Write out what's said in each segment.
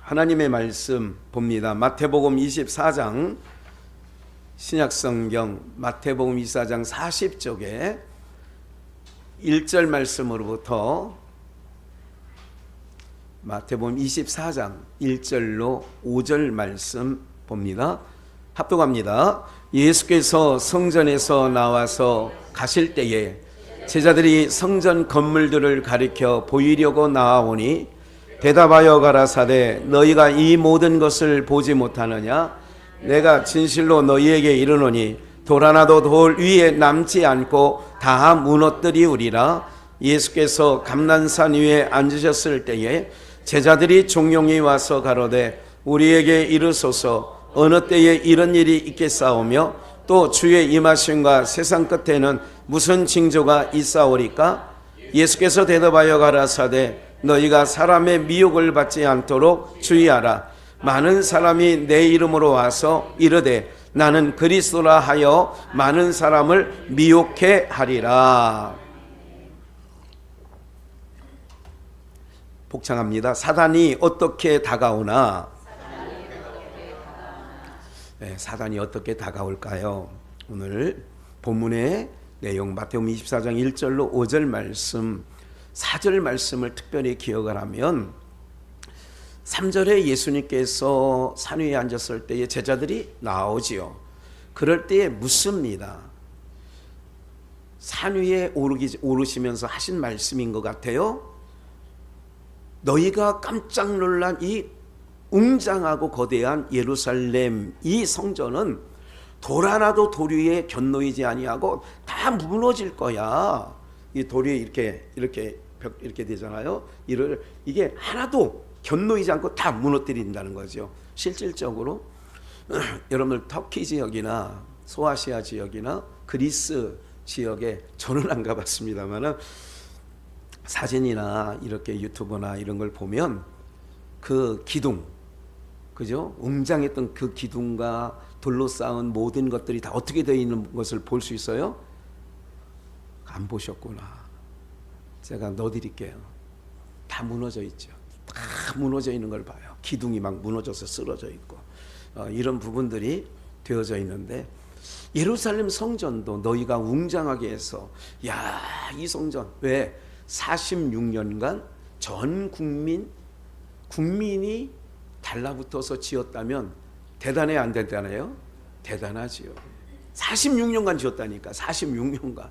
하나님의 말씀 봅니다. 마태복음 24장, 신약성경 마태복음 24장 40쪽에 1절 말씀으로부터 마태복음 24장 1절로 5절 말씀 봅니다. 합독합니다. 예수께서 성전에서 나와서 가실 때에 제자들이 성전 건물들을 가리켜 보이려고 나아오니 대답하여 가라사대 너희가 이 모든 것을 보지 못하느냐? 내가 진실로 너희에게 이르노니 돌 하나도 돌 위에 남지 않고 다 무너뜨리우리라. 예수께서 감난산 위에 앉으셨을 때에 제자들이 종용이 와서 가로되 우리에게 이르소서 어느 때에 이런 일이 있겠사오며 또 주의 임하심과 세상 끝에는 무슨 징조가 있사오리까? 예수께서 대답하여 가라사대 너희가 사람의 미혹을 받지 않도록 주의하라. 많은 사람이 내 이름으로 와서 이르되 나는 그리스도라 하여 많은 사람을 미혹해 하리라. 복창합니다. 사단이 어떻게 다가오나? 네, 사단이 어떻게 다가올까요? 오늘 본문의 내용 마태복음 24장 1절로 5절 말씀, 4절 말씀을 특별히 기억을 하면 3절에 예수님께서 산 위에 앉았을 때에 제자들이 나오지요. 그럴 때에 묻습니다. 산 위에 오르시면서 하신 말씀인 것 같아요. 너희가 깜짝 놀란 이 웅장하고 거대한 예루살렘 이 성전은 돌 하나도 돌 위에 견놓이지 아니하고 다 무너질 거야. 이 돌이 이렇게 되잖아요. 이게 하나도 견놓이지 않고 다 무너뜨린다는 거죠. 실질적으로 여러분들 터키 지역이나 소아시아 지역이나 그리스 지역에 저는 안 가봤습니다만 사진이나 이렇게 유튜브나 이런 걸 보면 그 기둥, 그죠? 웅장했던 그 기둥과 돌로 쌓은 모든 것들이 다 어떻게 되어 있는 것을 볼 수 있어요? 안 보셨구나. 제가 넣어드릴게요. 다 무너져 있죠. 다 무너져 있는 걸 봐요. 기둥이 막 무너져서 쓰러져 있고 이런 부분들이 되어져 있는데 예루살렘 성전도 너희가 웅장하게 해서 이 성전 왜 46년간 전 국민이 달라붙어서 지었다면 대단해 안 대단해요? 대단하지요. 46년간 지었다니까. 46년간.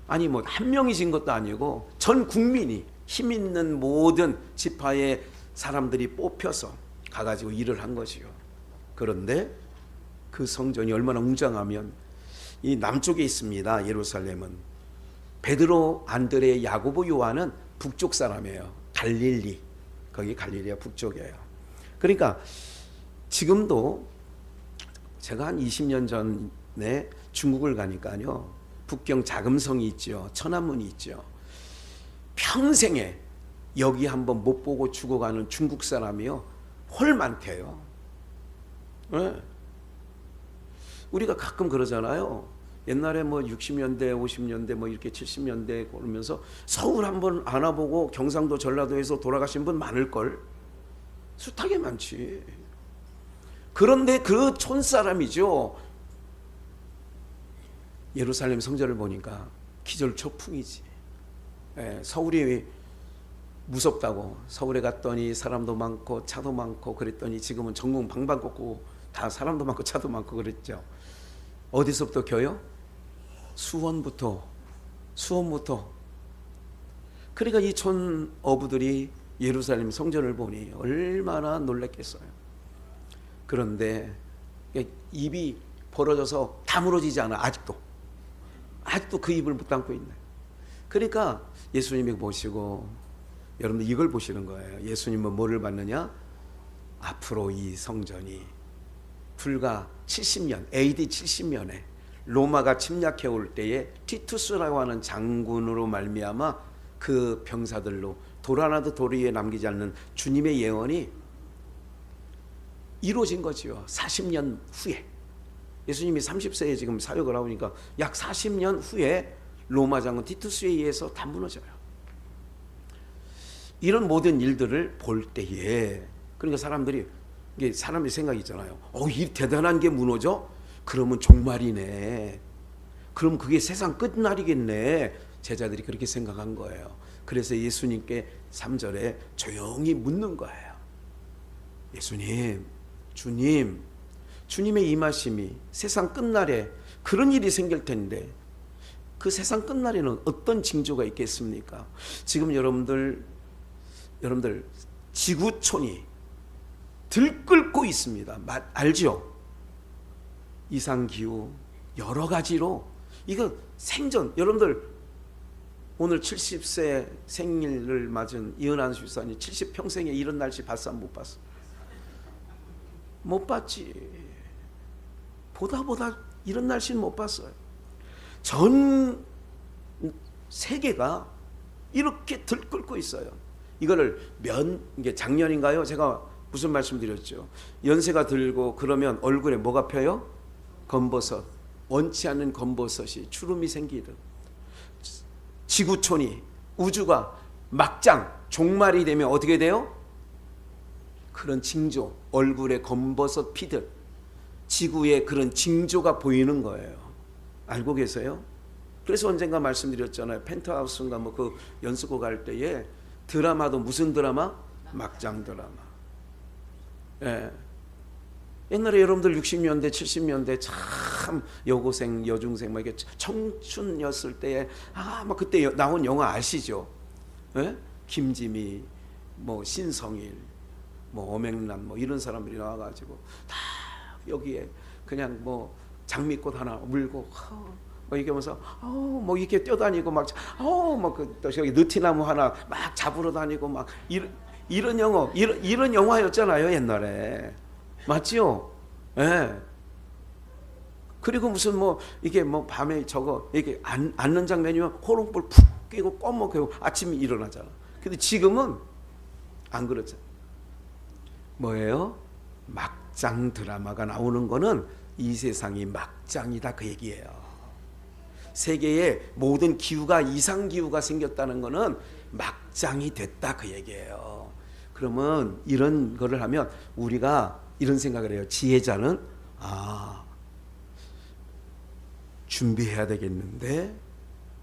아니 뭐 한 명이 진 것도 아니고 전 국민이 힘 있는 모든 지파의 사람들이 뽑혀서 가가지고 일을 한 것이요. 그런데 그 성전이 얼마나 웅장하면 이 남쪽에 있습니다. 예루살렘은 베드로, 안드레, 야고보, 요한은 북쪽 사람이에요. 갈릴리, 거기 갈릴리가 북쪽이에요. 그러니까 지금도 제가 한 20년 전에 중국을 가니까요. 북경 자금성이 있죠. 천안문이 있죠. 평생에 여기 한번 못 보고 죽어가는 중국 사람이요. 헐 많대요. 네. 우리가 가끔 그러잖아요. 옛날에 뭐 60년대, 50년대, 뭐 이렇게 70년대 그러면서 서울 한번 안 와보고 경상도, 전라도에서 돌아가신 분 많을걸? 숱하게 많지. 그런데 그 촌사람이죠. 예루살렘 성전을 보니까 기절초풍이지. 서울이 무섭다고 서울에 갔더니 사람도 많고 차도 많고 그랬더니 지금은 전국 방방곡곡 다 사람도 많고 차도 많고 그랬죠. 어디서부터 켜요? 수원부터. 그러니까 이 촌 어부들이 예루살렘 성전을 보니 얼마나 놀랐겠어요. 그런데 입이 벌어져서 다 무너지지 않아. 아직도 그 입을 못 닫고 있네. 그러니까 예수님이 보시고 여러분들 이걸 보시는 거예요. 예수님은 뭐를 봤느냐? 앞으로 이 성전이 불과 70년 AD 70년에 로마가 침략해 올 때에 티투스라고 하는 장군으로 말미암아 그 병사들로 돌 하나도 돌 위에 남기지 않는 주님의 예언이 이루어진 거지요. 40년 후에. 예수님이 30세에 지금 사역을 하니까 약 40년 후에 로마 장군 티투스에 의해서 다 무너져요. 이런 모든 일들을 볼 때에 그러니까 사람들이 이게 사람의 생각이 있잖아요. 이 대단한 게 무너져? 그러면 종말이네. 그럼 그게 세상 끝날이겠네. 제자들이 그렇게 생각한 거예요. 그래서 예수님께 3절에 조용히 묻는 거예요. 예수님, 주님의 임하심이 세상 끝날에 그런 일이 생길 텐데 그 세상 끝날에는 어떤 징조가 있겠습니까? 지금 여러분들 지구촌이 들끓고 있습니다. 알죠? 이상기후 여러 가지로 이거 생전 여러분들 오늘 70세 생일을 맞은 이은한 수사님 70평생에 이런 날씨 봤어? 못 봤어? 못 봤지. 보다 이런 날씨는 못 봤어요. 전 세계가 이렇게 들끓고 있어요. 이거를 이게 작년인가요? 제가 무슨 말씀드렸죠? 연세가 들고 그러면 얼굴에 뭐가 펴요? 검버섯. 원치 않는 검버섯이 주름이 생기듯 지구촌이 우주가 막장 종말이 되면 어떻게 돼요? 그런 징조, 얼굴에 검버섯 피듯 지구에 그런 징조가 보이는 거예요. 알고 계세요? 그래서 언젠가 말씀드렸잖아요. 펜트하우스인가 뭐 그 연수고 갈 때에 드라마도 무슨 드라마? 막장 드라마. 예. 옛날에 여러분들 60년대, 70년대 참 여고생, 여중생 막 이게 청춘이었을 때에 막 그때 나온 영화 아시죠? 예? 김지미, 뭐 신성일, 뭐 엄앵란 뭐 이런 사람들이 나와가지고 다 여기에 그냥 뭐 장미꽃 하나 물고 뭐 이게 하면서 뭐 이렇게 뛰어다니고 막 또 저기 느티나무 하나 막 잡으러 다니고 막 이런 영화였잖아요 옛날에. 맞지요? 예. 그리고 무슨 뭐 이게 뭐 밤에 저거 이게 앉는 장면이면 호롱불 푹 끼고 꺼먹고 아침에 일어나잖아. 근데 지금은 안 그렇잖아. 뭐예요? 막장 드라마가 나오는 거는 이 세상이 막장이다 그 얘기예요. 세계에 모든 기후가 이상기후가 생겼다는 거는 막장이 됐다 그 얘기예요. 그러면 이런 거를 하면 우리가 이런 생각을 해요. 지혜자는 준비해야 되겠는데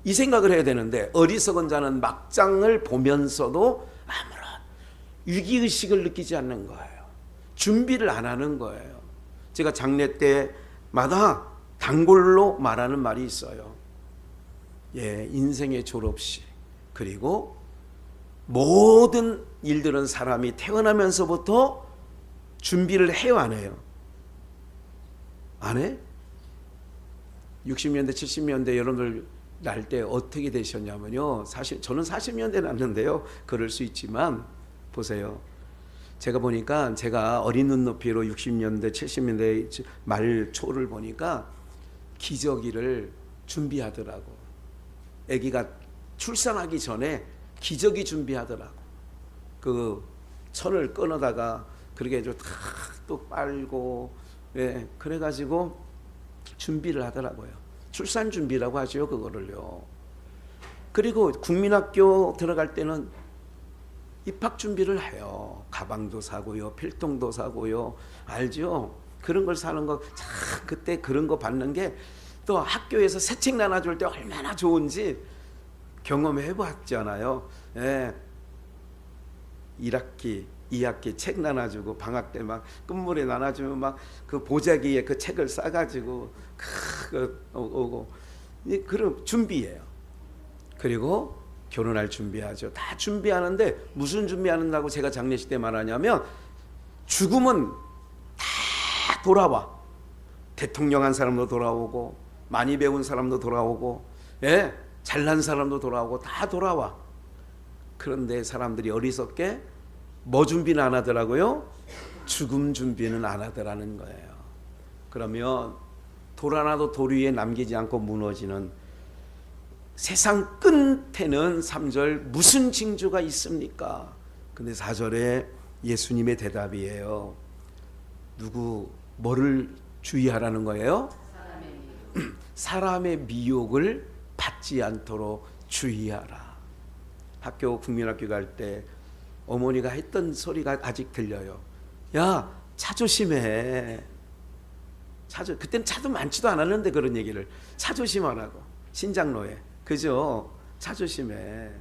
이 생각을 해야 되는데 어리석은 자는 막장을 보면서도 아무런 위기의식을 느끼지 않는 거예요. 준비를 안 하는 거예요. 제가 장례 때마다 단골로 말하는 말이 있어요. 예, 인생의 졸업식 그리고 모든 일들은 사람이 태어나면서부터 준비를 해요, 안 해요? 안 해? 60년대, 70년대 여러분들 날 때 어떻게 되셨냐면요. 사실 저는 40년대 났는데요. 그럴 수 있지만 보세요. 제가 보니까 제가 어린 눈높이로 60년대, 70년대 말 초를 보니까 기저귀를 준비하더라고. 아기가 출산하기 전에 기저귀 준비하더라고. 그 천을 끊어다가 그렇게 또 빨고 그래가지고 준비를 하더라고요. 출산 준비라고 하죠 그거를요. 그리고 국민학교 들어갈 때는 입학 준비를 해요. 가방도 사고요, 필통도 사고요, 알죠? 그런 걸 사는 거 참 그때 그런 거 받는 게 또 학교에서 새 책 나눠줄 때 얼마나 좋은지 경험해 봤잖아요. 1학기, 2학기 책 나눠주고 방학 때 막 끝물에 나눠주면 막 그 보자기에 그 책을 싸가지고 오고 그런 준비예요. 그리고 결혼할 준비하죠. 다 준비하는데 무슨 준비하는다고 제가 장례식 때 말하냐면 죽음은 다 돌아와. 대통령 한 사람도 돌아오고 많이 배운 사람도 돌아오고 잘난 사람도 돌아오고 다 돌아와. 그런데 사람들이 어리석게 뭐 준비는 안 하더라고요? 죽음 준비는 안 하더라는 거예요. 그러면 돌 하나도 돌 위에 남기지 않고 무너지는 세상 끝에는 3절 무슨 징조가 있습니까? 근데 4절에 예수님의 대답이에요. 뭐를 주의하라는 거예요? 사람의 미혹을 받지 않도록 주의하라. 국민학교 갈 때 어머니가 했던 소리가 아직 들려요. 야, 차 조심해. 그때는 차도 많지도 않았는데 그런 얘기를. 차 조심하라고. 신장로에. 그죠? 차 조심해.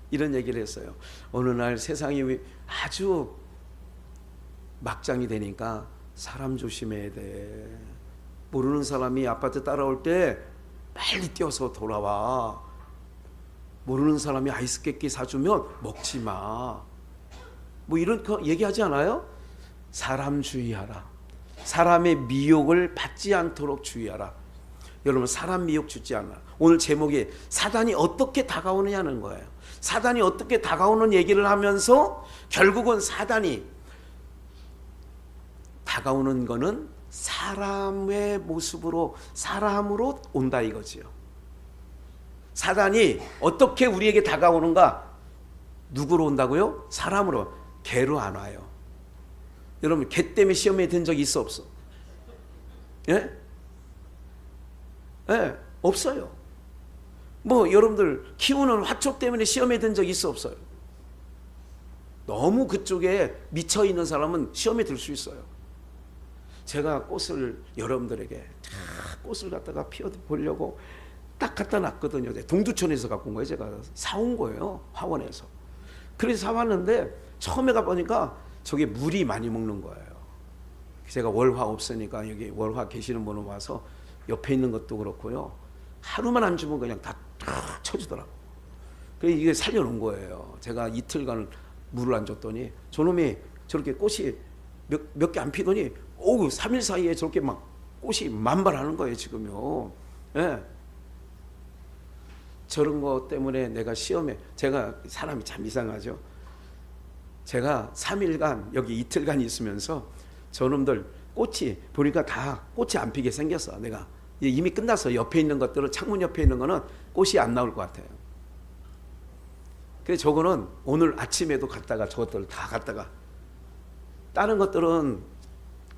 이런 얘기를 했어요. 어느 날 세상이 아주 막장이 되니까 사람 조심해야 돼. 모르는 사람이 아파트 따라올 때 빨리 뛰어서 돌아와. 모르는 사람이 아이스 깨끼 사주면 먹지 마. 뭐 이런 거 얘기하지 않아요? 사람 주의하라. 사람의 미혹을 받지 않도록 주의하라. 여러분, 사람 미혹 주지 않아. 오늘 제목이 사단이 어떻게 다가오느냐는 거예요. 사단이 어떻게 다가오는 얘기를 하면서 결국은 사단이 다가오는 거는 사람의 모습으로, 사람으로 온다 이거지요. 사단이 어떻게 우리에게 다가오는가? 누구로 온다고요? 사람으로. 개로 안 와요. 여러분, 개 때문에 시험에 든 적이 있어 없어? 예? 예, 없어요. 뭐 여러분들 키우는 화초 때문에 시험에 든 적이 있어 없어요? 너무 그쪽에 미쳐 있는 사람은 시험에 들 수 있어요. 제가 꽃을 여러분들에게 꽃을 갖다가 피워 보려고 딱 갖다 놨거든요. 동두천에서 갖고 온 거예요. 제가 사온 거예요. 화원에서. 그래서 사왔는데 처음에 가보니까 저게 물이 많이 먹는 거예요. 제가 월화 없으니까 여기 월화 계시는 분은 와서 옆에 있는 것도 그렇고요. 하루만 안 주면 그냥 다 쳐주더라고. 그래서 이게 살려놓은 거예요. 제가 이틀간 물을 안 줬더니 저놈이 저렇게 꽃이 몇 개 안 피더니 3일 사이에 저렇게 막 꽃이 만발하는 거예요, 지금요. 예. 저런 거 때문에 내가 시험에, 제가 사람이 참 이상하죠. 제가 3일간 여기 이틀간 있으면서 저놈들 꽃이 보니까 다 꽃이 안 피게 생겼어. 내가 이미 끝났어. 옆에 있는 것들은, 창문 옆에 있는 거는 꽃이 안 나올 것 같아요. 그래서 저거는 오늘 아침에도 갔다가 저것들 다 갔다가, 다른 것들은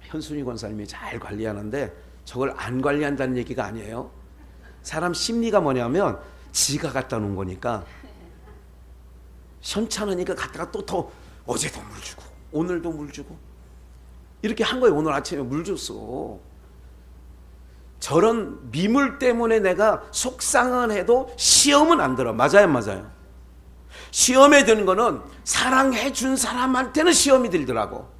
현순이 권사님이 잘 관리하는데 저걸 안 관리한다는 얘기가 아니에요. 사람 심리가 뭐냐면 지가 갖다 놓은 거니까 현찮으니까 갔다가 또 더 어제도 물 주고 오늘도 물 주고 이렇게 한 거예요. 오늘 아침에 물 줬어. 저런 미물 때문에 내가 속상은 해도 시험은 안 들어. 맞아요, 맞아요. 시험에 드는 거는 사랑해 준 사람한테는 시험이 들더라고.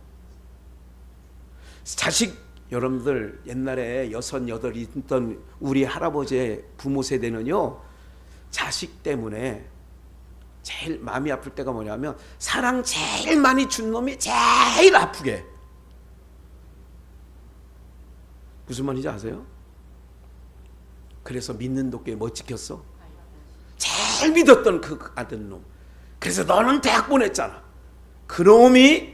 자식, 여러분들 옛날에 6, 8 있던 우리 할아버지의 부모 세대는요, 자식 때문에 제일 마음이 아플 때가 뭐냐면 사랑 제일 많이 준 놈이 제일 아프게. 무슨 말인지 아세요? 그래서 믿는 도끼에 뭐 지켰어? 제일 믿었던 그 아들놈. 그래서 너는 대학 보냈잖아. 그놈이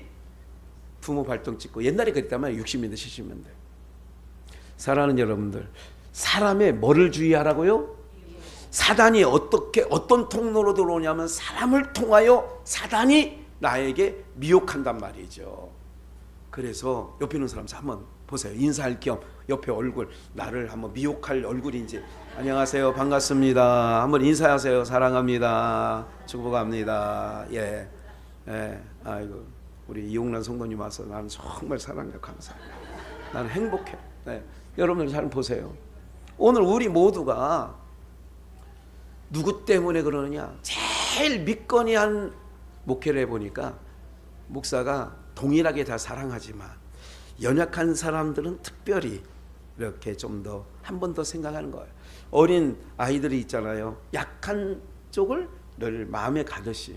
부모 발동 찍고, 옛날에 그랬다면 60년대 70년대. 사랑하는 여러분들, 사람의 뭐를 주의하라고요? 사단이 어떤 통로로 들어오냐면 사람을 통하여 사단이 나에게 미혹한단 말이죠. 그래서 옆에 있는 사람 한번 보세요. 인사할 겸 옆에 얼굴, 나를 한번 미혹할 얼굴인지. 안녕하세요, 반갑습니다. 한번 인사하세요. 사랑합니다. 축복합니다. 예, 예. 아이고, 우리 이용란 성도님 와서 나는 정말 사랑해요. 감사해요. 나는 행복해. 네. 여러분들 잘 보세요. 오늘 우리 모두가 누구 때문에 그러느냐? 제일 믿거니한 목회를 해보니까 목사가 동일하게 다 사랑하지만 연약한 사람들은 특별히 이렇게 좀 더 한 번 더 생각하는 거예요. 어린 아이들이 있잖아요. 약한 쪽을 늘 마음에 가듯이.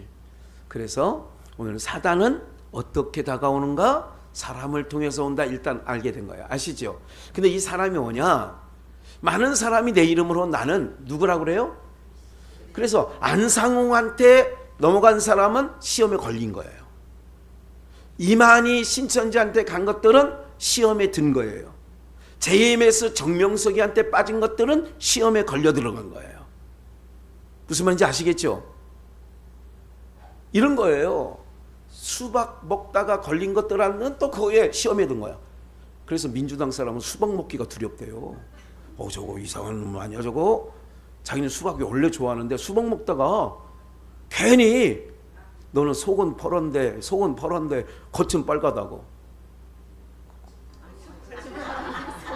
그래서 오늘 사단은 어떻게 다가오는가? 사람을 통해서 온다. 일단 알게 된 거예요. 아시죠? 근데 이 사람이 뭐냐? 많은 사람이 내 이름으로, 나는 누구라고 그래요? 그래서 안상홍한테 넘어간 사람은 시험에 걸린 거예요. 이만희 신천지한테 간 것들은 시험에 든 거예요. JMS 정명석이한테 빠진 것들은 시험에 걸려 들어간 거예요. 무슨 말인지 아시겠죠? 이런 거예요. 수박 먹다가 걸린 것들은 또 그거에 시험에 든 거야. 그래서 민주당 사람은 수박 먹기가 두렵대요. 저거 이상한 놈 아니야 저거? 자기는 수박이 원래 좋아하는데 수박 먹다가 괜히 너는 속은 퍼런데 겉은 빨갛다고.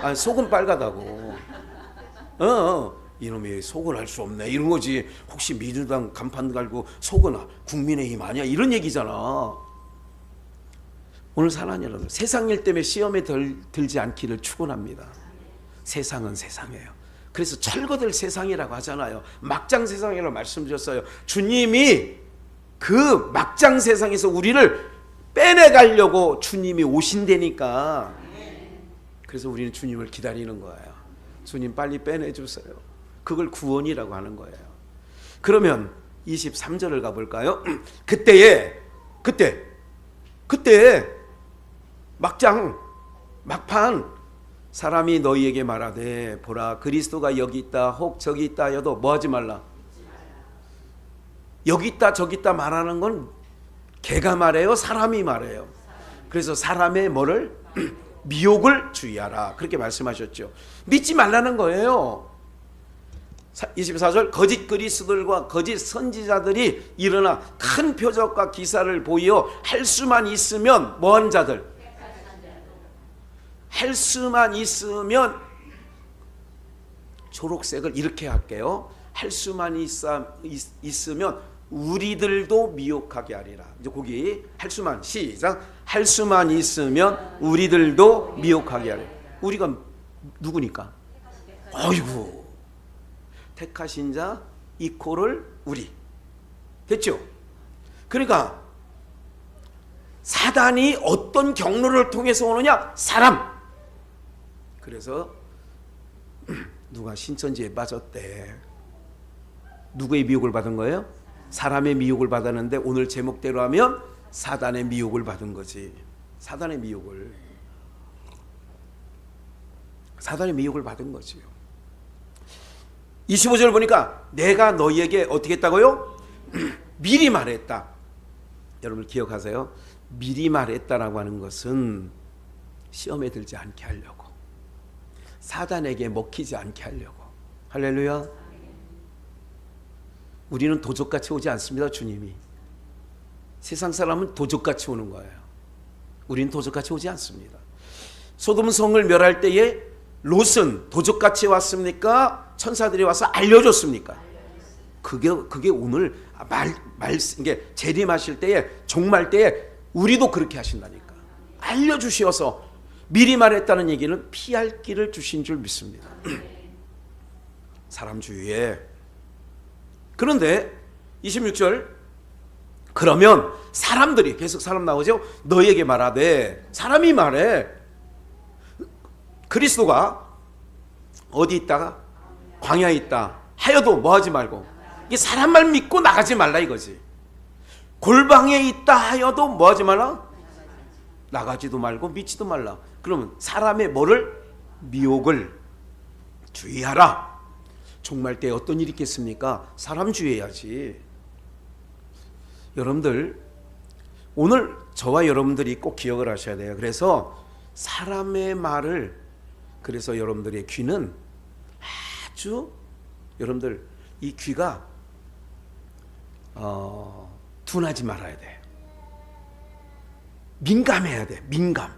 아니, 속은 빨갛다고. 이놈이 속을 알 수 없네 이런 거지. 혹시 민주당 간판 갈고 속은 국민의힘 아니야 이런 얘기잖아. 오늘 사랑하는 여러분, 세상 일 때문에 시험에 들지 않기를 축원합니다. 세상은 세상이에요. 그래서 철거될 세상이라고 하잖아요. 막장 세상이라고 말씀드렸어요. 주님이 그 막장 세상에서 우리를 빼내가려고 주님이 오신다니까. 그래서 우리는 주님을 기다리는 거예요. 주님 빨리 빼내주세요. 그걸 구원이라고 하는 거예요. 그러면 23절을 가볼까요? 그때 막판 사람이 너희에게 말하되 보라 그리스도가 여기 있다 혹 저기 있다 하여도 뭐하지 말라. 여기 있다 저기 있다 말하는 건 걔가 말해요 사람이 말해요. 그래서 사람의 뭐를 미혹을 주의하라 그렇게 말씀하셨죠. 믿지 말라는 거예요. 24절 거짓 그리스도들과 거짓 선지자들이 일어나 큰 표적과 기사를 보이어 할 수만 있으면 뭐하는 자들? 할 수만 있으면 초록색을 이렇게 할게요. 할 수만 있으면 우리들도 미혹하게 하리라. 이제 거기 할 수만 시작. 할 수만 있으면 우리들도 미혹하게 하리라. 우리가 누구니까? 어이구. 택하신 자 이코를 우리. 됐죠? 그러니까 사단이 어떤 경로를 통해서 오느냐? 사람. 그래서 누가 신천지에 빠졌대. 누구의 미혹을 받은 거예요? 사람의 미혹을 받았는데 오늘 제목대로 하면 사단의 미혹을 받은 거지. 사단의 미혹을 받은 거지요. 25절 보니까 내가 너희에게 어떻게 했다고요? 미리 말했다. 여러분 기억하세요. 미리 말했다라고 하는 것은 시험에 들지 않게 하려고, 사단에게 먹히지 않게 하려고. 할렐루야. 우리는 도적같이 오지 않습니다. 주님이. 세상 사람은 도적같이 오는 거예요. 우리는 도적같이 오지 않습니다. 소돔 성을 멸할 때에 롯은 도적같이 왔습니까? 천사들이 와서 알려줬습니까? 그게 오늘 이게 재림하실 때에 종말 때에 우리도 그렇게 하신다니까. 알려주셔서 미리 말했다는 얘기는 피할 길을 주신 줄 믿습니다. 사람 주위에. 그런데 26절 그러면 사람들이 계속 사람 나오죠. 너희에게 말하되 사람이 말해 그리스도가 어디 있다가 광야에 있다 하여도 뭐하지 말고 이게 사람 말 믿고 나가지 말라 이거지. 골방에 있다 하여도 뭐하지 말라 나가지도 말고 믿지도 말라. 그러면 사람의 뭐를 미혹을 주의하라. 종말 때 어떤 일이 있겠습니까? 사람 주의해야지. 여러분들 오늘 저와 여러분들이 꼭 기억을 하셔야 돼요. 그래서 사람의 말을, 그래서 여러분들의 귀는 아주, 여러분들 이 귀가 둔하지 말아야 돼. 민감해야 돼. 민감.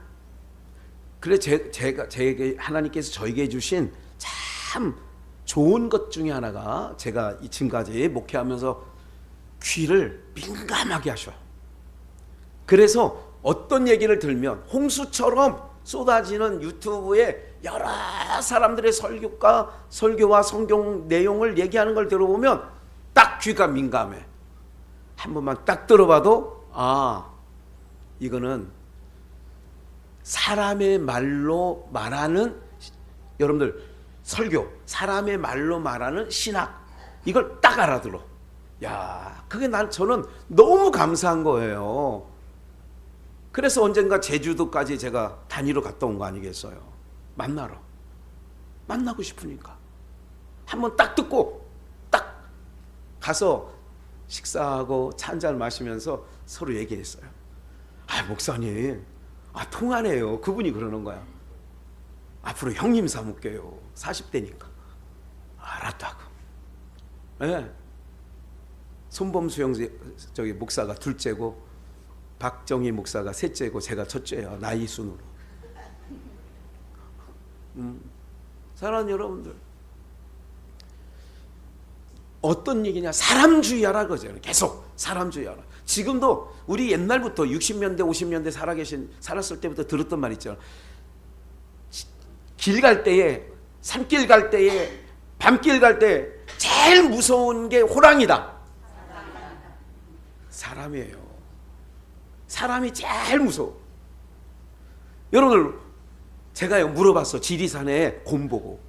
그래 제게 하나님께서 저에게 주신 참 좋은 것 중에 하나가, 제가 지금까지 목회하면서 귀를 민감하게 하셔. 그래서 어떤 얘기를 들면 홍수처럼 쏟아지는 유튜브에 여러 사람들의 설교와 성경 내용을 얘기하는 걸 들어보면 딱 귀가 민감해. 한 번만 딱 들어봐도 이거는 사람의 말로 말하는, 여러분들 설교, 사람의 말로 말하는 신학, 이걸 딱 알아들어. 야, 그게 저는 너무 감사한 거예요. 그래서 언젠가 제주도까지 제가 단위로 갔다 온 거 아니겠어요? 만나고 싶으니까 한번 딱 듣고 딱 가서 식사하고 차 한잔 마시면서 서로 얘기했어요. 목사님, 통하네요. 그분이 그러는 거야. 앞으로 형님 삼을게요. 40대니까. 알았다고. 네. 손범수 형 저기 목사가 둘째고 박정희 목사가 셋째고 제가 첫째예요. 나이 순으로. 사랑하는 여러분들, 어떤 얘기냐? 사람주의하라 그러죠. 계속 사람주의하라. 지금도 우리 옛날부터 60년대 50년대 살았을 때부터 들었던 말 있잖아. 길 갈 때에, 산길 갈 때에, 밤길 갈 때 제일 무서운 게 호랑이다. 사람이에요. 사람이 제일 무서워. 여러분, 제가요 물어봤어. 지리산에 곰 보고,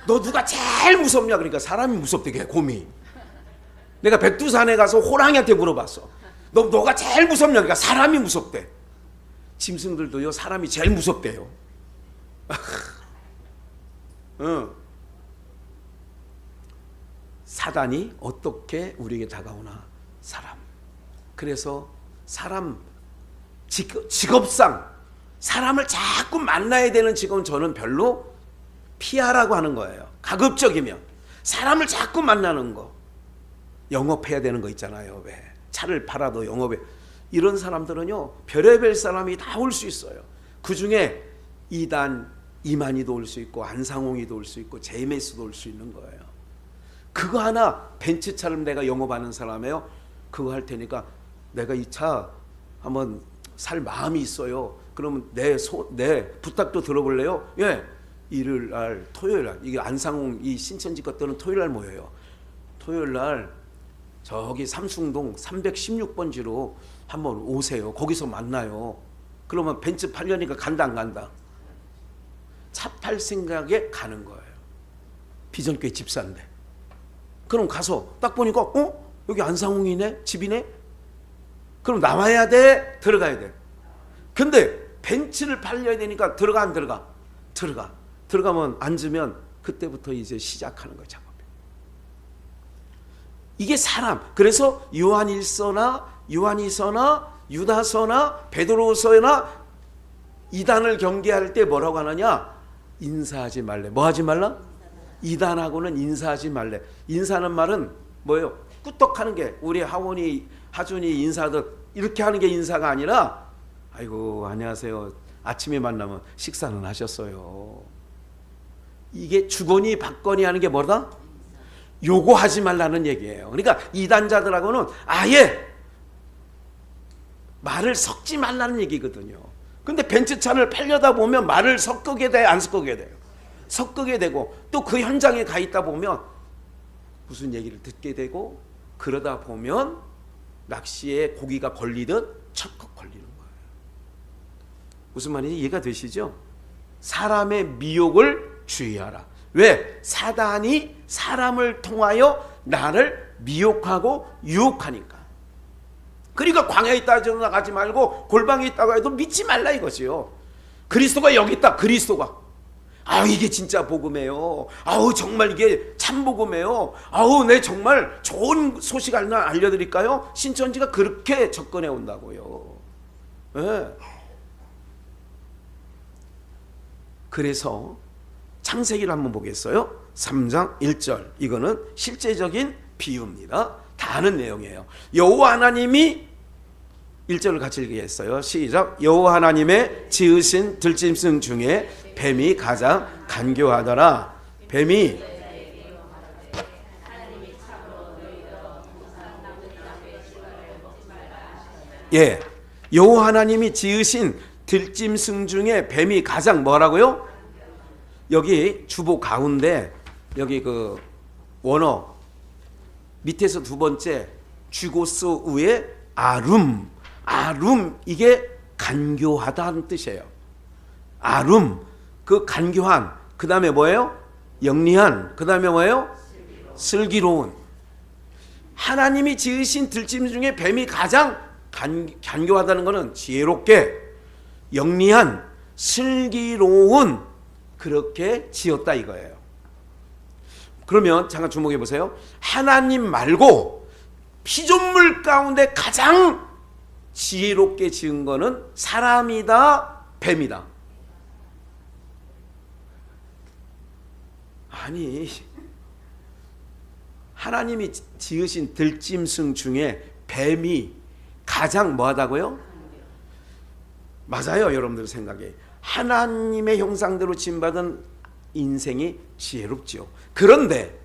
너 누가 제일 무섭냐? 그러니까 사람이 무섭대, 곰이. 내가 백두산에 가서 호랑이한테 물어봤어. 너가 제일 무섭냐? 그러니까 사람이 무섭대. 짐승들도요 사람이 제일 무섭대요. 사단이 어떻게 우리에게 다가오나? 사람. 그래서 사람 직업상 사람을 자꾸 만나야 되는 직업은 저는 별로 피하라고 하는 거예요. 가급적이면 사람을 자꾸 만나는 거, 영업해야 되는 거 있잖아요. 왜? 차를 팔아도 영업해. 이런 사람들은요 별의별 사람이 다 올 수 있어요. 그 중에 이만희도 올 수 있고 안상홍이도 올 수 있고 제이메스도 올 수 있는 거예요. 그거 하나 벤츠차를 내가 영업하는 사람이에요. 그거 할 테니까 내가 이 차 한번 살 마음이 있어요. 그러면 내 부탁도 들어볼래요? 예. 일요일 날, 토요일 날, 이게 안상홍 이 신천지 것들은 토요일 날 모여요. 토요일 날 저기 삼숭동 316번지로 한번 오세요. 거기서 만나요. 그러면 벤츠 팔려니까 간다 안 간다? 차 팔 생각에 가는 거예요. 비전교회 집사인데. 그럼 가서 딱 보니까 여기 안상홍이네? 집이네? 그럼 나와야 돼? 들어가야 돼? 근데 벤츠를 팔려야 되니까 들어가 안 들어가? 들어가. 들어가면 앉으면 그때부터 이제 시작하는 거예요. 작업이. 이게 사람. 그래서 요한일서나 요한이서나 유다서나 베드로서나 이단을 경계할 때 뭐라고 하느냐? 인사하지 말래. 뭐 하지 말라? 이단하고는 인사하지 말래. 인사하는 말은 뭐예요? 꾸덕하는 게, 우리 하준이 인사하듯 이렇게 하는 게 인사가 아니라, 아이고 안녕하세요, 아침에 만나면 식사는 하셨어요. 이게 주거니 받거니 하는 게 뭐다? 요거 하지 말라는 얘기예요. 그러니까 이단자들하고는 아예 말을 섞지 말라는 얘기거든요. 근데 벤츠차를 팔려다 보면 말을 섞게 돼, 안 섞게 돼요? 섞게 되고, 또 그 현장에 가 있다 보면 무슨 얘기를 듣게 되고, 그러다 보면 낚시에 고기가 걸리듯 척척 걸리는 거예요. 무슨 말인지 이해가 되시죠? 사람의 미혹을 주의하라. 왜? 사단이 사람을 통하여 나를 미혹하고 유혹하니까. 그러니까 광야에 있다 나가지 말고 골방에 있다고 해도 믿지 말라 이거지요. 그리스도가 여기 있다. 그리스도가. 이게 진짜 복음이에요. 정말 이게 참 복음이에요. 네, 정말 좋은 소식 하나 알려드릴까요? 신천지가 그렇게 접근해 온다고요. 네. 그래서 창세기를 한번 보겠어요. 3장 1절. 이거는 실제적인 비유입니다. 다 아는 내용이에요. 여호와 하나님이 1절을 같이 읽겠어요. 시작. 여호와 하나님의 지으신 들짐승 중에 뱀이 가장 간교하더라. 뱀이 여호와 하나님이 지으신 들짐승 중에 뱀이 가장 뭐라고요? 여기 주보 가운데 여기 그 원어 밑에서 두 번째 쥐고스 위에 아룸 이게 간교하다는 뜻이에요. 아룸 그 간교한, 그 다음에 뭐예요? 영리한, 그 다음에 뭐예요? 슬기로운. 하나님이 지으신 들짐승 중에 뱀이 가장 간교하다는 것은 지혜롭게, 영리한, 슬기로운, 그렇게 지었다 이거예요. 그러면 잠깐 주목해 보세요. 하나님 말고 피조물 가운데 가장 지혜롭게 지은 거는 사람이다, 뱀이다? 아니, 하나님이 지으신 들짐승 중에 뱀이 가장 뭐하다고요? 맞아요. 여러분들 생각에 하나님의 형상대로 지음받은 인생이 지혜롭죠. 그런데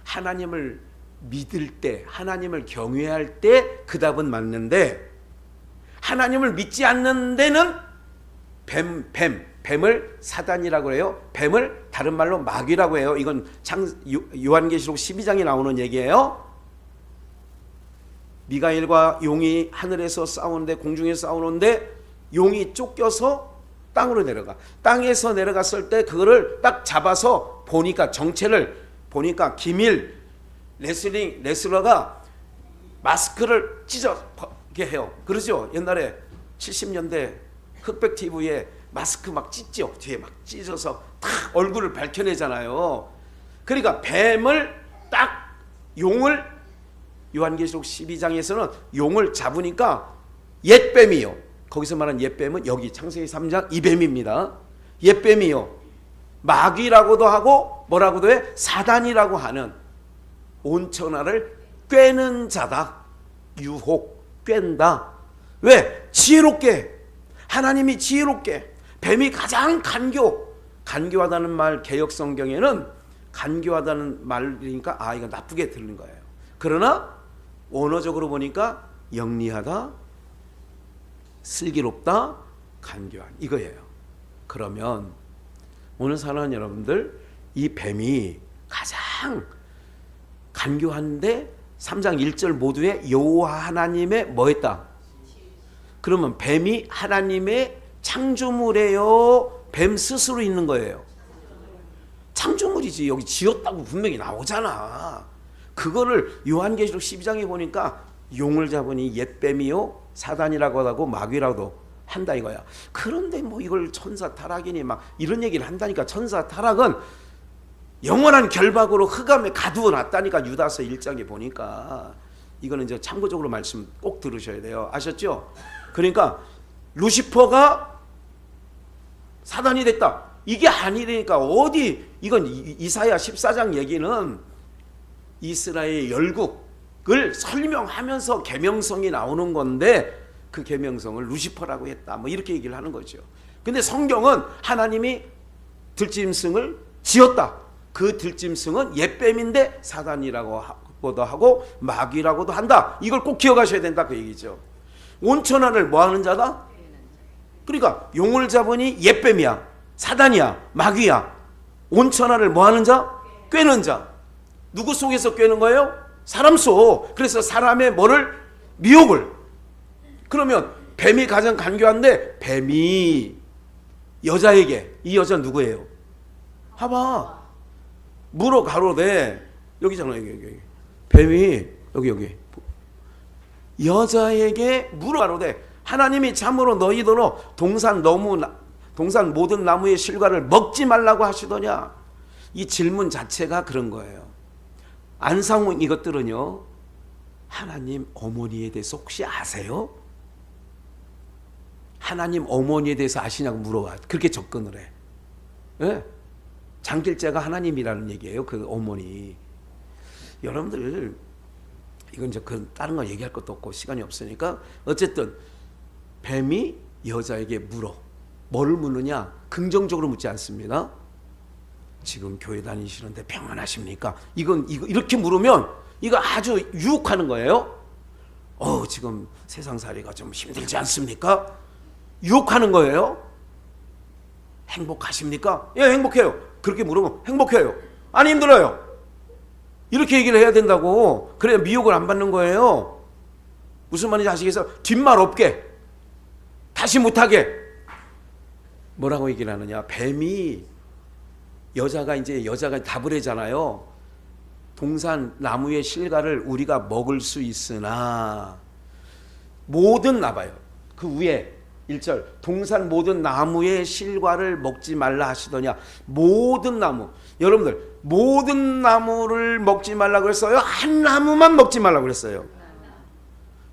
하나님을 믿을 때, 하나님을 경외할 때 그 답은 맞는데, 하나님을 믿지 않는 데는 뱀을 사단이라고 해요. 뱀을 다른 말로 마귀라고 해요. 이건 요한계시록 12장에 나오는 얘기예요. 미가엘과 용이 하늘에서 싸우는데, 공중에서 싸우는데 용이 쫓겨서 땅으로 내려가. 땅에서 내려갔을 때 그거를 딱 잡아서 보니까, 정체를 보니까 레슬러가 마스크를 찢어게 해요. 그러죠? 옛날에 70년대 흑백 TV에 마스크 막 찢죠. 뒤에 막 찢어서 탁 얼굴을 밝혀내잖아요. 그러니까 뱀을 딱 용을, 요한계시록 12장에서는 용을 잡으니까 옛뱀이요. 거기서 말한 옛뱀은 여기 창세기 3장 이 뱀입니다. 옛뱀이요. 마귀라고도 하고 뭐라고도 해? 사단이라고 하는 온천하를 꿰는 자다. 유혹, 꿰는다. 왜? 지혜롭게. 하나님이 지혜롭게. 뱀이 가장 간교하다는 말, 개역성경에는 간교하다는 말이니까 이거 나쁘게 들린 거예요. 그러나 원어적으로 보니까 영리하다, 슬기롭다, 간교한 이거예요. 그러면 오늘 사랑하는 여러분들, 이 뱀이 가장 간교한데 3장 1절 모두에 여호와 하나님의 뭐 했다? 그러면 뱀이 하나님의 창조물이에요? 뱀 스스로 있는 거예요? 창조물이지. 여기 지었다고 분명히 나오잖아. 그거를 요한계시록 12장에 보니까 용을 잡으니 옛뱀이요 사단이라고 하고 마귀라고도 한다 이거야. 그런데 뭐 이걸 천사 타락이니 막 이런 얘기를 한다니까. 천사 타락은 영원한 결박으로 흑암에 가두어 놨다니까. 유다서 1장에 보니까. 이거는 이제 참고적으로 말씀 꼭 들으셔야 돼요. 아셨죠? 그러니까 루시퍼가 사단이 됐다. 이게 아니니까. 어디 이건 이사야 14장 얘기는 이스라엘 열국을 설명하면서 계명성이 나오는 건데, 그 계명성을 루시퍼라고 했다. 뭐 이렇게 얘기를 하는 거죠. 근데 성경은 하나님이 들짐승을 지었다. 그 들짐승은 옛뱀인데 사단이라고도 하고 마귀라고도 한다. 이걸 꼭 기억하셔야 된다 그 얘기죠. 온천하를 뭐 하는 자다? 그러니까 용을 잡으니 옛뱀이야, 사단이야, 마귀야. 온천하를 뭐 하는 자? 꿰는 자. 누구 속에서 꿰는 거예요? 사람 속. 그래서 사람의 뭐를? 미혹을. 그러면 뱀이 가장 간교한데, 뱀이 여자에게, 이 여자 누구예요? 봐봐. 물어 가로되, 여기잖아, 여기. 뱀이 여기 여자에게 물어 가로되, 하나님이 참으로 너희더러 동산 모든 나무의 실과를 먹지 말라고 하시더냐. 이 질문 자체가 그런 거예요. 안상훈 이것들은요, 하나님 어머니에 대해서 혹시 아세요? 하나님 어머니에 대해서 아시냐고 물어봐. 그렇게 접근을 해. 네? 장길자가 하나님이라는 얘기예요. 그 어머니. 여러분들 이건 이제 다른 거 얘기할 것도 없고 시간이 없으니까, 어쨌든 뱀이 여자에게 물어. 뭐를 묻느냐? 긍정적으로 묻지 않습니다. 지금 교회 다니시는데 평안하십니까? 이거 이렇게 물으면 이거 아주 유혹하는 거예요. 지금 세상살이가 좀 힘들지 않습니까? 유혹하는 거예요. 행복하십니까? 예, 행복해요. 그렇게 물으면 행복해요. 아니, 힘들어요. 이렇게 얘기를 해야 된다고. 그래야 미혹을 안 받는 거예요. 무슨 말인지 아시겠어요? 뒷말 없게, 다시 못하게. 뭐라고 얘기를 하느냐? 뱀이 여자가 답을 하잖아요. 동산 나무의 실과를 우리가 먹을 수 있으나 모든 나봐요. 그 위에 1절 동산 모든 나무의 실과를 먹지 말라 하시더냐. 모든 나무. 여러분들 모든 나무를 먹지 말라 그랬어요? 한 나무만 먹지 말라 그랬어요?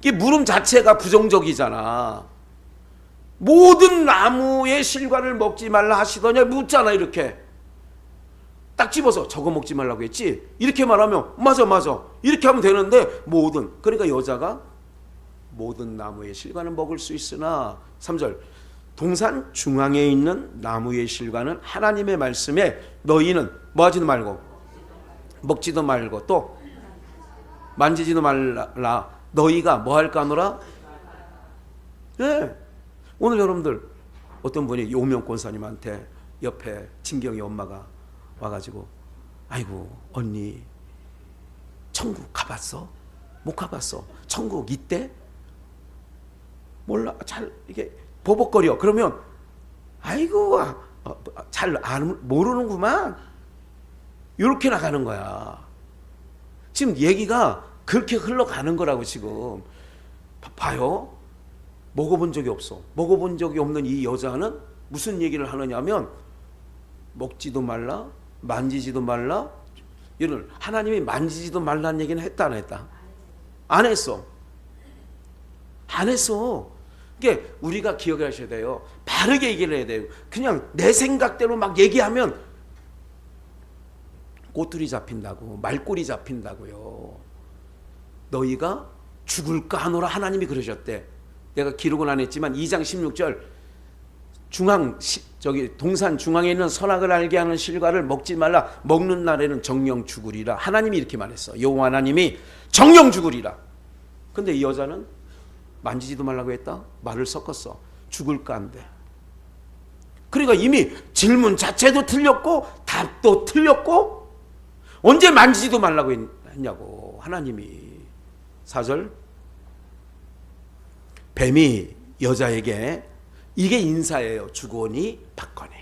이 물음 자체가 부정적이잖아. 모든 나무의 실과를 먹지 말라 하시더냐 묻잖아. 이렇게 딱 집어서 저거 먹지 말라고 했지? 이렇게 말하면 맞아 이렇게 하면 되는데 그러니까 여자가 모든 나무의 실과는 먹을 수 있으나 3절 동산 중앙에 있는 나무의 실과는 하나님의 말씀에 너희는 뭐 하지도 말고 먹지도 말고 또 만지지도 말라. 너희가 뭐 할까 하노라? 네. 오늘 여러분들 어떤 분이 요명 권사님한테 옆에 진경이 엄마가 와가지고 아이고 언니 천국 가봤어? 못 가봤어. 천국 있대? 몰라. 잘 이게 버벅거려. 그러면 아이고 잘 모르는구만. 이렇게 나가는 거야. 지금 얘기가 그렇게 흘러가는 거라고. 지금 봐요. 먹어본 적이 없어. 먹어본 적이 없는 이 여자는 무슨 얘기를 하느냐면 먹지도 말라, 만지지도 말라. 이런 하나님이 만지지도 말라는 얘기는 했다 안 했다? 안 했어. 안 했어. 그러니까 우리가 기억하셔야 돼요. 바르게 얘기를 해야 돼요. 그냥 내 생각대로 막 얘기하면 꼬투리 잡힌다고, 말꼬리 잡힌다고요. 너희가 죽을까 하노라 하나님이 그러셨대. 내가 기록은 안 했지만 2장 16절 동산 중앙에 있는 선악을 알게 하는 실과를 먹지 말라. 먹는 날에는 정령 죽으리라. 하나님이 이렇게 말했어. 여호와 하나님이 정령 죽으리라. 근데 이 여자는 만지지도 말라고 했다. 말을 섞었어. 죽을까 한데. 그러니까 이미 질문 자체도 틀렸고 답도 틀렸고 언제 만지지도 말라고 했냐고 하나님이. 4절 뱀이 여자에게 이게 인사예요. 주거니 받거니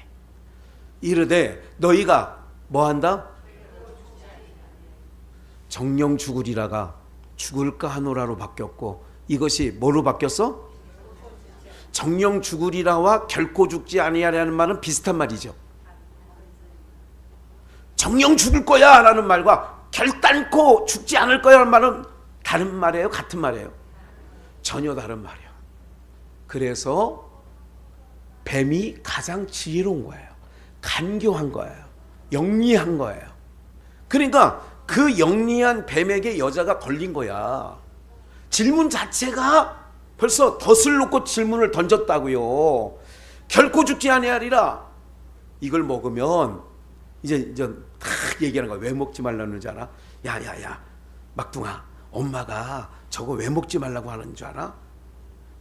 이르되 너희가 뭐한다? 정령 죽으리라가 죽을까 하노라로 바뀌었고 이것이 뭐로 바뀌었어? 정령 죽으리라와 결코 죽지 아니하리라는 말은 비슷한 말이죠. 정령 죽을 거야 라는 말과 결단코 죽지 않을 거야 라는 말은 다른 말이에요? 같은 말이에요? 전혀 다른 말이에요. 그래서 뱀이 가장 지혜로운 거예요. 간교한 거예요. 영리한 거예요. 그러니까 그 영리한 뱀에게 여자가 걸린 거야. 질문 자체가 벌써 덫을 놓고 질문을 던졌다고요. 결코 죽지 아니하리라. 이걸 먹으면 이제 딱 얘기하는 거야. 왜 먹지 말라는 줄 알아? 야야야 막둥아 엄마가 저거 왜 먹지 말라고 하는 줄 알아?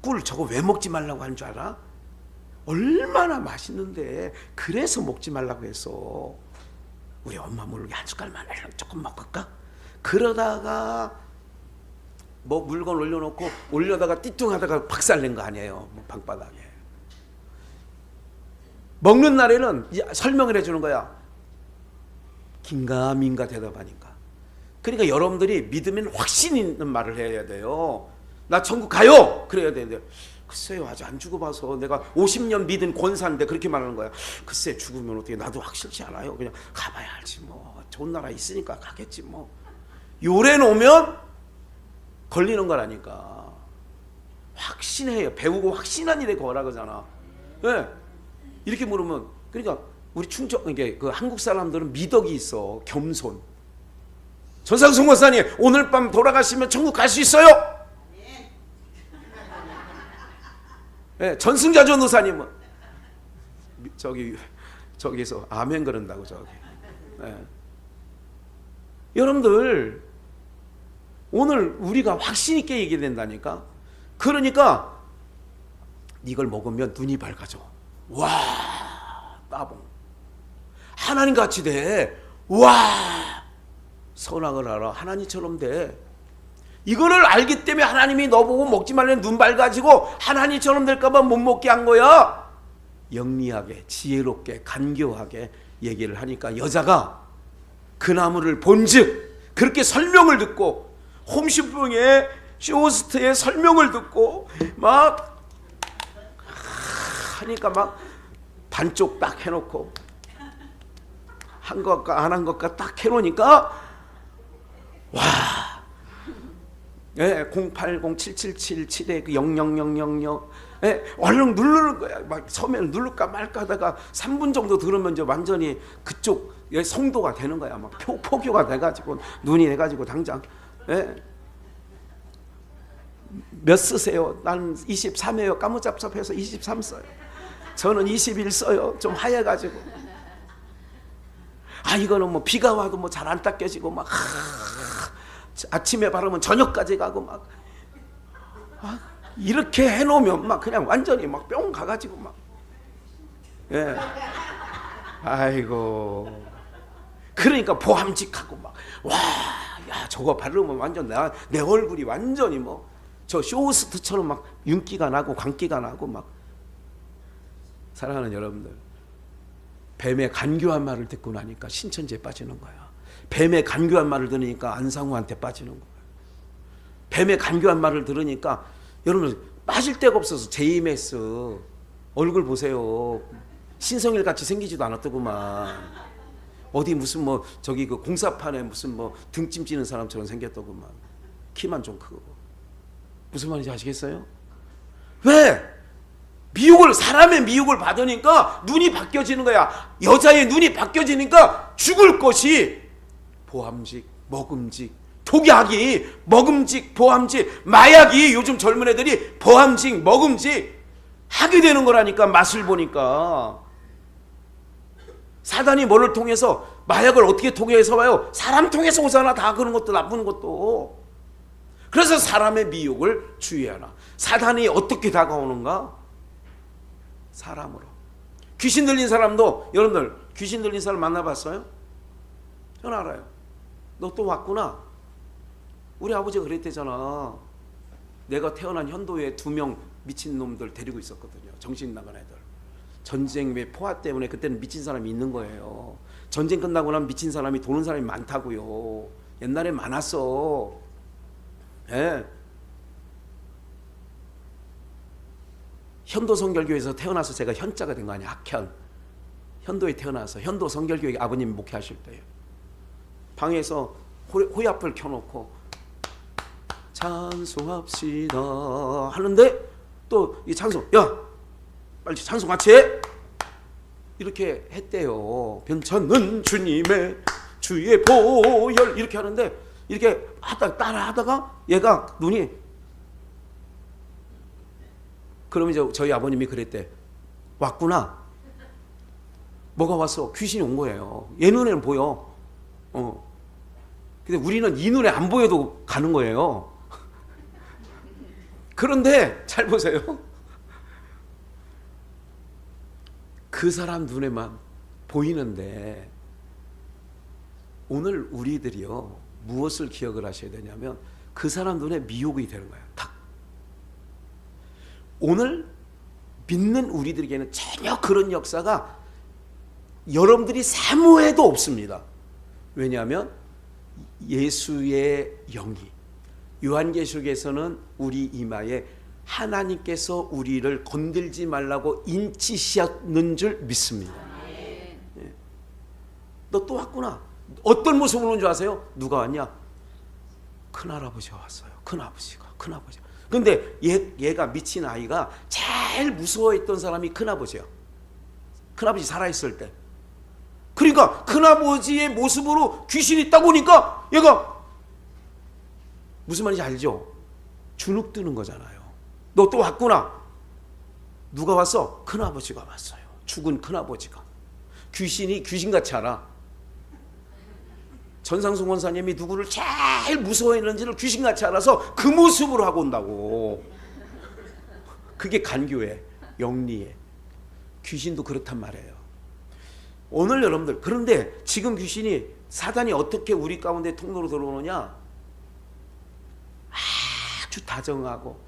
꿀 저거 왜 먹지 말라고 하는 줄 알아? 얼마나 맛있는데 그래서 먹지 말라고 했어. 우리 엄마 모르게 한 숟갈만 조금 먹을까? 그러다가 뭐 물건 올려놓고 올려다가 띠뚱하다가 박살낸 거 아니에요. 뭐 방바닥에. 먹는 날에는 설명을 해주는 거야. 긴가민가 대답하니까. 그러니까 여러분들이 믿으면 확신 있는 말을 해야 돼요. 나 천국 가요! 그래야 되는데 글쎄요 아직 안 죽어봐서 내가 50년 믿은 권사인데 그렇게 말하는 거야. 글쎄 죽으면 어떻게 나도 확실치 않아요. 그냥 가봐야 알지 뭐. 좋은 나라 있으니까 가겠지 뭐. 요래 놓으면 걸리는 거라니까. 확신해요. 배우고 확신한 일에 거라 그러잖아. 네. 이렇게 물으면 그러니까 우리 이게 그 한국 사람들은 미덕이 있어. 겸손. 전상승 목사님 오늘 밤 돌아가시면 천국 갈 수 있어요? 네, 전승자 전도사님은 저기서 아멘 그런다고 저기. 네. 여러분들 오늘 우리가 확신 있게 얘기된다니까. 그러니까 이걸 먹으면 눈이 밝아져. 와 따봉 하나님 같이 돼. 와 선악을 알아. 하나님처럼 돼. 이거를 알기 때문에 하나님이 너보고 먹지 말라는 눈 밝아지고 하나님처럼 될까봐 못 먹게 한 거야. 영리하게 지혜롭게 간교하게 얘기를 하니까 여자가 그 나무를 본즉 그렇게 설명을 듣고 홈쇼핑의 쇼호스트의 설명을 듣고 막 하니까 막 반쪽 딱 해놓고 한 것과 안 한 것과 딱 해놓으니까 와 네, 080-777-7에 그 00000 예, 얼른 누르는 거야. 막 처음에는 누를까 말까 하다가 3분 정도 들으면 이제 완전히 그쪽 성도가 되는 거야. 막 포교가 돼가지고 눈이 돼가지고 당장. 예. 몇 쓰세요? 난 23이에요. 까무잡잡해서 23 써요. 저는 21 써요. 좀 하얘가지고. 이거는 뭐 비가 와도 뭐 잘 안 닦여지고 막 아침에 바르면 저녁까지 가고 막 이렇게 해놓으면 막 그냥 완전히 막 뿅 가가지고 막. 예. 아이고. 그러니까 보함직하고 막 와, 야 저거 바르면 완전 내 얼굴이 완전히 뭐 저 쇼호스트처럼 막 윤기가 나고 광기가 나고 막. 사랑하는 여러분들, 뱀의 간교한 말을 듣고 나니까 신천지에 빠지는 거야. 뱀의 간교한 말을 들으니까 안상우한테 빠지는 거야. 뱀의 간교한 말을 들으니까 여러분 빠질 데가 없어서 JMS 얼굴 보세요. 신성일 같이 생기지도 않았더구만. 어디 무슨 뭐 저기 그 공사판에 무슨 뭐 등짐 찌는 사람처럼 생겼더구만. 키만 좀 크고. 무슨 말인지 아시겠어요? 왜? 사람의 미혹을 받으니까 눈이 바뀌어지는 거야. 여자의 눈이 바뀌어지니까 죽을 것이 보암직, 먹음직, 독약이 먹음직, 보암직, 마약이 요즘 젊은 애들이 보암직, 먹음직 하게 되는 거라니까. 맛을 보니까. 사단이 뭐를 통해서, 마약을 어떻게 통해서 와요? 사람 통해서 오잖아. 다 그런 것도 나쁜 것도. 그래서 사람의 미혹을 주의하라. 사단이 어떻게 다가오는가? 사람으로. 귀신 들린 사람도, 여러분들 귀신 들린 사람 만나봤어요? 저는 알아요. 너 또 왔구나. 우리 아버지가 그랬대잖아. 내가 태어난 현도에 2명 미친놈들 데리고 있었거든요. 정신 나간 애들. 전쟁 왜 포화 때문에 그때는 미친 사람이 있는 거예요. 전쟁 끝나고 나면 미친 사람이 도는 사람이 많다고요. 옛날에 많았어. 예. 현도 성결교회에서 태어나서 제가 현자가 된 거 아니야. 학현. 현도에 태어나서 현도 성결교회 아버님이 목회하실 때요. 방에서 호야불 켜놓고 찬송합시다 하는데 또 이 찬송, 야 빨리 찬송 같이 해. 이렇게 했대요. 변찮는 주님의 주의 보혈 이렇게 하는데 이렇게 따라 하다가 얘가 눈이, 그러면 이제 저희 아버님이 그랬대. 왔구나. 뭐가 왔어? 귀신이 온 거예요. 얘 눈에는 보여. 근데 우리는 이 눈에 안 보여도 가는 거예요. 그런데 잘 보세요. 그 사람 눈에만 보이는데 오늘 우리들이요 무엇을 기억을 하셔야 되냐면 그 사람 눈에 미혹이 되는 거예요. 탁. 오늘 믿는 우리들에게는 전혀 그런 역사가 여러분들이 사모해도 없습니다. 왜냐하면 예수의 영이 요한계시록에서는 우리 이마에 하나님께서 우리를 건들지 말라고 인치셨는 줄 믿습니다. 예. 너 또 왔구나. 어떤 모습으로 온 줄 아세요? 누가 왔냐? 큰할아버지가 왔어요. 큰아버지가. 근데 얘가 미친 아이가 제일 무서워했던 사람이 큰아버지야. 큰아버지 살아있을 때. 그러니까 큰아버지의 모습으로 귀신이 딱 오니까 얘가 무슨 말인지 알죠? 주눅 드는 거잖아요. 너 또 왔구나. 누가 왔어? 큰아버지가 왔어요. 죽은 큰아버지가. 귀신이 귀신같이 알아. 전상수 권사님이 누구를 제일 무서워했는지를 귀신같이 알아서 그 모습으로 하고 온다고. 그게 간교회, 영리에. 귀신도 그렇단 말이에요. 오늘 여러분들, 그런데 지금 귀신이, 사단이 어떻게 우리 가운데 통로로 들어오느냐? 아주 다정하고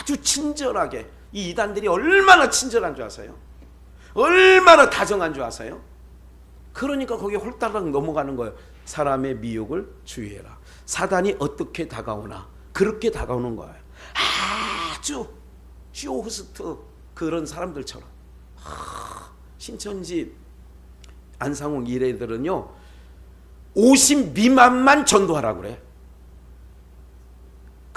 아주 친절하게. 이 이단들이 얼마나 친절한 줄 아세요? 얼마나 다정한 줄 아세요? 그러니까 거기에 홀따락 넘어가는 거예요. 사람의 미혹을 주의해라. 사단이 어떻게 다가오나 그렇게 다가오는 거예요. 아주 쇼호스트 그런 사람들처럼. 신천지 안상홍 이래들은요 50 미만만 전도하라고 그래.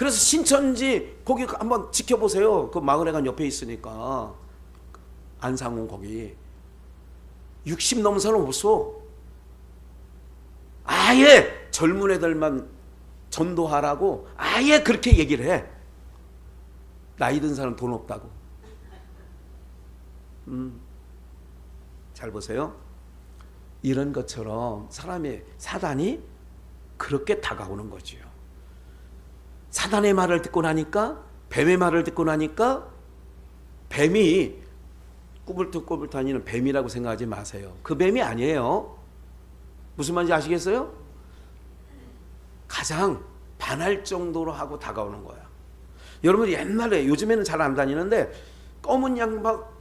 그래서 신천지 거기 한번 지켜보세요. 그 마을회관 옆에 있으니까 안상홍 거기 60 넘은 사람 없어. 아예 젊은 애들만 전도하라고 아예 그렇게 얘기를 해. 나이 든 사람 돈 없다고. 잘 보세요. 이런 것처럼 사단이 그렇게 다가오는 거지요. 사단의 말을 듣고 나니까, 뱀의 말을 듣고 나니까, 뱀이 꾸불뚝꾸불 다니는 뱀이라고 생각하지 마세요. 그 뱀이 아니에요. 무슨 말인지 아시겠어요? 가장 반할 정도로 하고 다가오는 거야. 여러분 옛날에, 요즘에는 잘 안 다니는데 검은 양막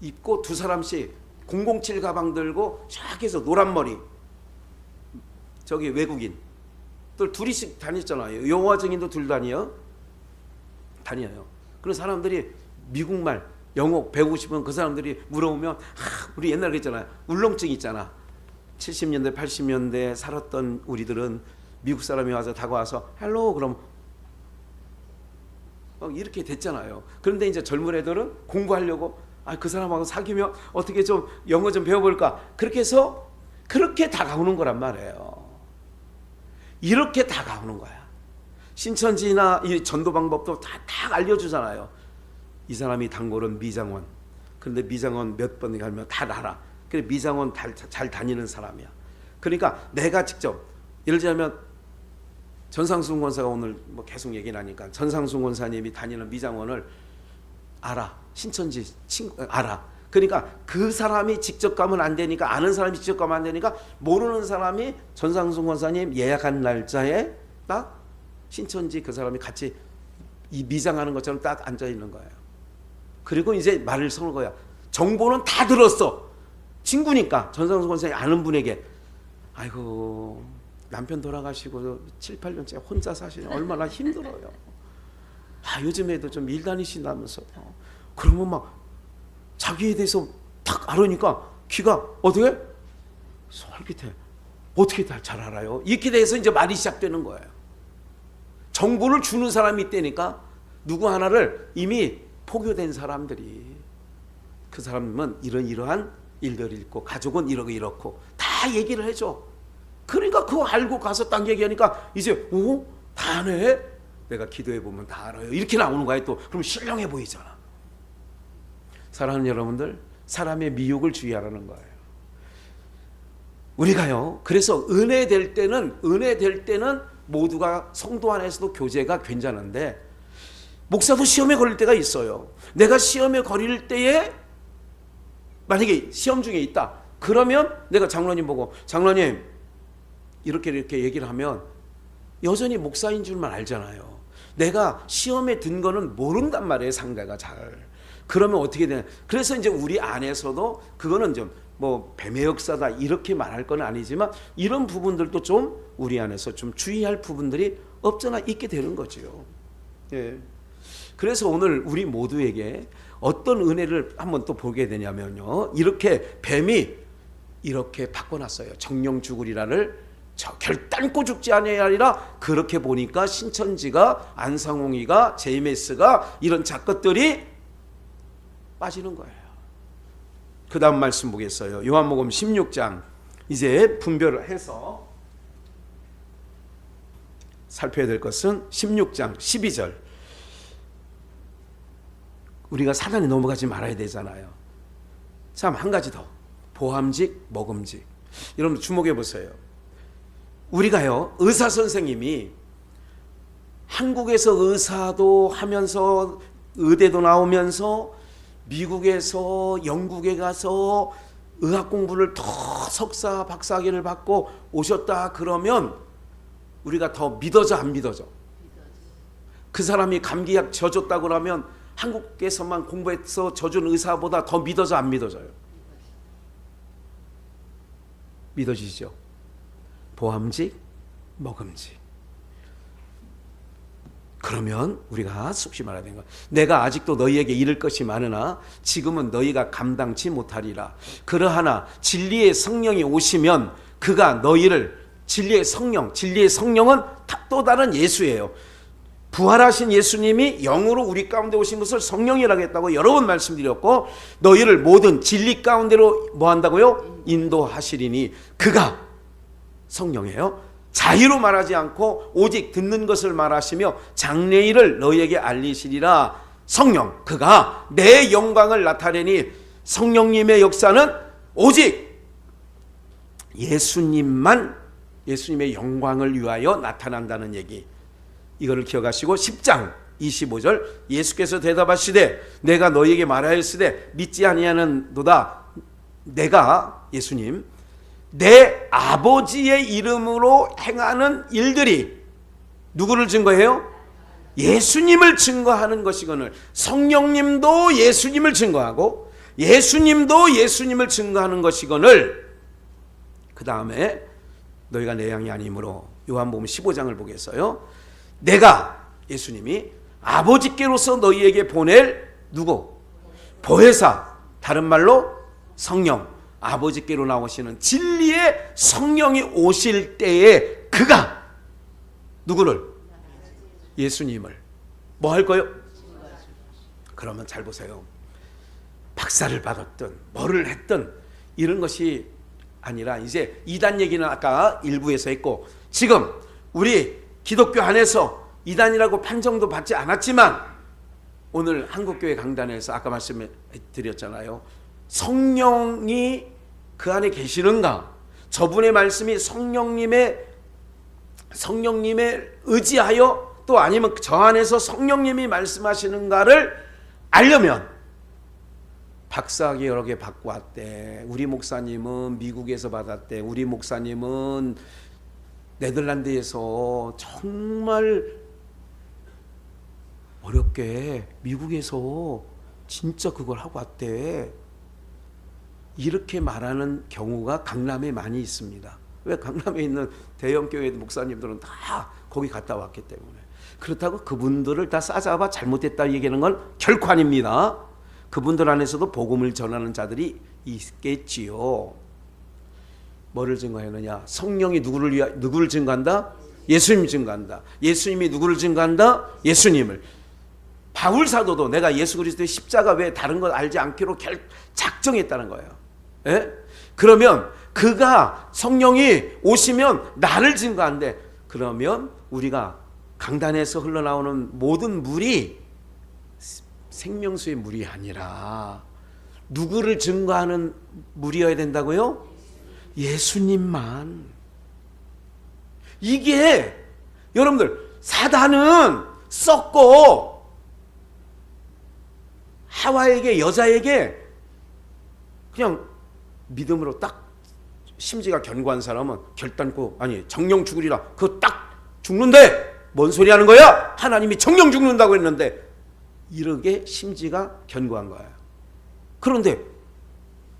입고 두 사람씩 007 가방 들고 쫙 해서 노란 머리, 저기 외국인 또 둘이씩 다녔잖아요. 여호와 증인도 둘 다녀요. 그런 사람들이 미국말 영어 배우고 싶으면 그 사람들이 물어보면 우리 옛날에 그랬잖아요. 울렁증 있잖아. 70년대 80년대 살았던 우리들은 미국 사람이 와서 다가와서 헬로 그럼 이렇게 됐잖아요. 그런데 이제 젊은 애들은 공부하려고 그 사람하고 사귀면 어떻게 좀 영어 좀 배워볼까, 그렇게 해서 그렇게 다가오는 거란 말이에요. 이렇게 다가오는 거야. 신천지나 이 전도 방법도 다 알려주잖아요. 이 사람이 단골은 미장원. 그런데 미장원 몇 번 가면 다 알아. 그래 미장원 잘 다니는 사람이야. 그러니까 내가 직접, 예를 들자면 전상순 권사가 오늘 뭐 계속 얘기를 하니까 전상순 권사님이 다니는 미장원을 알아. 신천지 친구 알아. 그러니까 그 사람이 직접 가면 안 되니까, 아는 사람이 직접 가면 안 되니까 모르는 사람이 전상순 권사님 예약한 날짜에 딱 신천지 그 사람이 같이 이 미장하는 것처럼 딱 앉아 있는 거예요. 그리고 이제 말을 서는 거야. 정보는 다 들었어. 친구니까 전상순 권사님 아는 분에게, 아이고 남편 돌아가시고 7, 8년째 혼자 사시니 얼마나 힘들어요. 요즘에도 좀 일 다니신다면서. 그러면 막 자기에 대해서 딱 알으니까 귀가 어떻게 솔깃해. 어떻게 잘 알아요? 이렇게 돼서 이제 말이 시작되는 거예요. 정보를 주는 사람이 있다니까. 누구 하나를 이미 포교된 사람들이, 그 사람은 이러한 일들이 있고 가족은 이렇고 다 얘기를 해줘. 그러니까 그거 알고 가서 딱 얘기하니까 이제 다 아네? 내가 기도해 보면 다 알아요. 이렇게 나오는 거야. 또 그럼 신령해 보이잖아. 사랑하는 여러분들, 사람의 미혹을 주의하라는 거예요. 우리가요, 그래서 은혜 될 때는 모두가 성도 안에서도 교제가 괜찮은데, 목사도 시험에 걸릴 때가 있어요. 내가 시험에 걸릴 때에 만약에 시험 중에 있다, 그러면 내가 장로님 보고, 장로님 이렇게 얘기를 하면 여전히 목사인 줄만 알잖아요. 내가 시험에 든 거는 모른단 말이에요, 상대가 잘. 그러면 어떻게 되냐. 그래서 이제 우리 안에서도 그거는 좀 뭐 뱀의 역사다 이렇게 말할 건 아니지만, 이런 부분들도 좀 우리 안에서 좀 주의할 부분들이 없잖아 있게 되는 거죠. 예. 그래서 오늘 우리 모두에게 어떤 은혜를 한번 또 보게 되냐면요, 이렇게 뱀이 이렇게 바꿔놨어요. 정령 죽으리라를 결단코 죽지 아니하리라. 그렇게 보니까 신천지가, 안상홍이가, JMS가 이런 작것들이 빠지는 거예요. 그 다음 말씀 보겠어요. 요한복음 16장 이제 분별을 해서 살펴야 될 것은 16장 12절. 우리가 사단에 넘어가지 말아야 되잖아요. 참, 한 가지 더. 보함직, 먹음직. 여러분 주목해 보세요. 우리가요, 의사 선생님이 한국에서 의사도 하면서 의대도 나오면서 미국에서 영국에 가서 의학 공부를 더 석사 박사학위를 받고 오셨다 그러면 우리가 더 믿어져 안 믿어져? 그 사람이 감기약 져줬다 그러면 한국에서만 공부해서 져준 의사보다 더 믿어져 안 믿어져요? 믿어지죠? 보함직, 먹음직. 그러면 우리가 속시 말해야 되는 거야. 내가 아직도 너희에게 이를 것이 많으나 지금은 너희가 감당치 못하리라. 그러하나 진리의 성령이 오시면 그가 너희를 진리의 성령, 진리의 성령은 또 다른 예수예요. 부활하신 예수님이 영으로 우리 가운데 오신 것을 성령이라고 했다고 여러 번 말씀드렸고, 너희를 모든 진리 가운데로 뭐 한다고요? 인도하시리니. 그가 성령이에요. 자의로 말하지 않고 오직 듣는 것을 말하시며 장래일을 너희에게 알리시리라. 성령, 그가 내 영광을 나타내니. 성령님의 역사는 오직 예수님만, 예수님의 영광을 위하여 나타난다는 얘기. 이거를 기억하시고 10장 25절, 예수께서 대답하시되 내가 너희에게 말하였으되 믿지 아니하는도다. 내가, 예수님, 내 아버지의 이름으로 행하는 일들이 누구를 증거해요? 예수님을 증거하는 것이거늘. 성령님도 예수님을 증거하고 예수님도 예수님을 증거하는 것이거늘. 그 다음에 너희가 내 양이 아니므로 요한복음 15장을 보겠어요. 내가, 예수님이 아버지께로서 너희에게 보낼 누구? 보혜사, 다른 말로 성령, 아버지께로 나오시는 진리의 성령이 오실 때에 그가 누구를? 예수님을 뭐 할 거요? 그러면 잘 보세요. 박사를 받았든 뭐를 했든 이런 것이 아니라 이제 이단 얘기는 아까 일부에서 했고, 지금 우리 기독교 안에서 이단이라고 판정도 받지 않았지만 오늘 한국교회 강단에서 아까 말씀드렸잖아요. 성령이 그 안에 계시는가? 저분의 말씀이 성령님의 의지하여 또 아니면 저 안에서 성령님이 말씀하시는가를 알려면 박사학위 여러 개 받고 왔대. 우리 목사님은 미국에서 받았대. 우리 목사님은 네덜란드에서 정말 어렵게 미국에서 진짜 그걸 하고 왔대. 이렇게 말하는 경우가 강남에 많이 있습니다. 왜? 강남에 있는 대형교회 목사님들은 다 거기 갔다 왔기 때문에. 그렇다고 그분들을 다 싸잡아 잘못됐다 얘기하는 건 결코 아닙니다. 그분들 안에서도 복음을 전하는 자들이 있겠지요. 뭐를 증거하느냐? 성령이 누구를 증거한다? 예수님 증거한다. 예수님이 누구를 증거한다? 예수님을. 바울 사도도 내가 예수 그리스도의 십자가 외에 다른 것 알지 않기로 작정했다는 거예요. 예? 그러면 그가, 성령이 오시면 나를 증거한대. 그러면 우리가 강단에서 흘러나오는 모든 물이 생명수의 물이 아니라 누구를 증거하는 물이어야 된다고요? 예수님만. 이게 여러분들, 사단은 썩고 하와에게, 여자에게 그냥 믿음으로 딱 심지가 견고한 사람은 결단코, 아니 정령 죽으리라, 그거 딱 죽는데 뭔 소리 하는 거야? 하나님이 정령 죽는다고 했는데. 이렇게 심지가 견고한 거예요. 그런데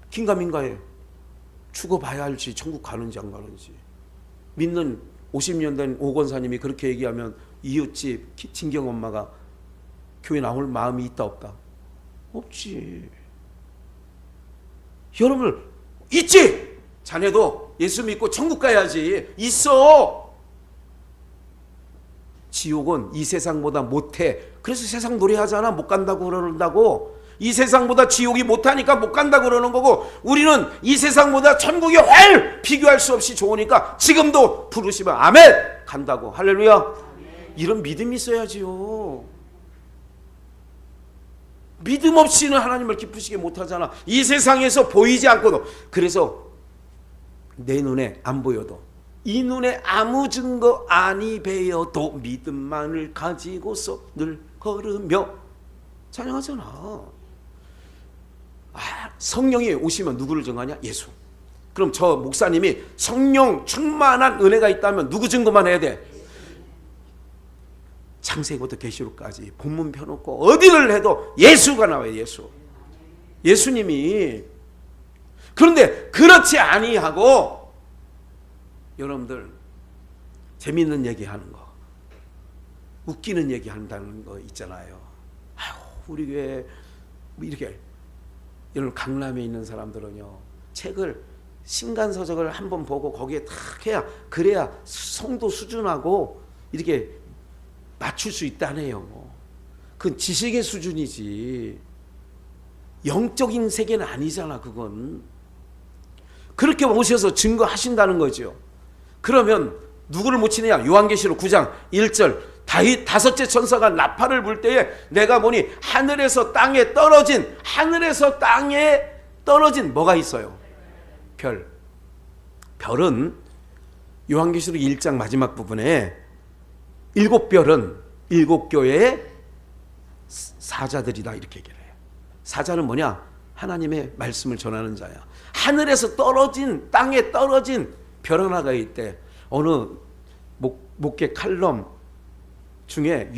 긴가민가해. 죽어봐야 알지 천국 가는지 안 가는지. 믿는 50년 된 오건사님이 그렇게 얘기하면 이웃집 진경 엄마가 교회 나올 마음이 있다 없다? 없지. 여러분 있지. 자네도 예수 믿고 천국 가야지. 있어. 지옥은 이 세상보다 못해. 그래서 세상 노래하잖아. 못 간다고 그러는다고. 이 세상보다 지옥이 못하니까 못 간다고 그러는 거고, 우리는 이 세상보다 천국이 훨 비교할 수 없이 좋으니까 지금도 부르시면 아멘 간다고. 할렐루야. 이런 믿음이 있어야지요. 믿음 없이는 하나님을 기쁘시게 못하잖아. 이 세상에서 보이지 않고도. 그래서 내 눈에 안 보여도, 이 눈에 아무 증거 아니 배어도 믿음만을 가지고서 늘 걸으며 찬양하잖아. 성령이 오시면 누구를 증거하냐? 예수. 그럼 저 목사님이 성령 충만한 은혜가 있다면 누구 증거만 해야 돼? 창세기부터 계시록까지 본문 펴놓고 어디를 해도 예수가 나와요. 예수. 예수님이. 그런데 그렇지 아니하고 여러분들 재미있는 얘기하는 거, 웃기는 얘기한다는 거 있잖아요. 아유, 우리 교회 이렇게. 여러분 강남에 있는 사람들은요 책을 신간서적을 한번 보고 거기에 탁 해야, 그래야 성도 수준하고 이렇게 맞출 수 있다네요. 그건 지식의 수준이지 영적인 세계는 아니잖아. 그건 그렇게 오셔서 증거하신다는 거죠. 그러면 누구를 못 치느냐? 요한계시록 9장 1절 다윗 다섯째 천사가 나팔을 불 때에 내가 보니 하늘에서 땅에 떨어진 뭐가 있어요? 별. 별은 요한계시록 1장 마지막 부분에 7별은 7교회의 사자들이다 이렇게 얘기를 해요. 사자는 뭐냐? 하나님의 말씀을 전하는 자야. 하늘에서 떨어진, 땅에 떨어진 별 하나가 있대. 어느 목회 칼럼 중에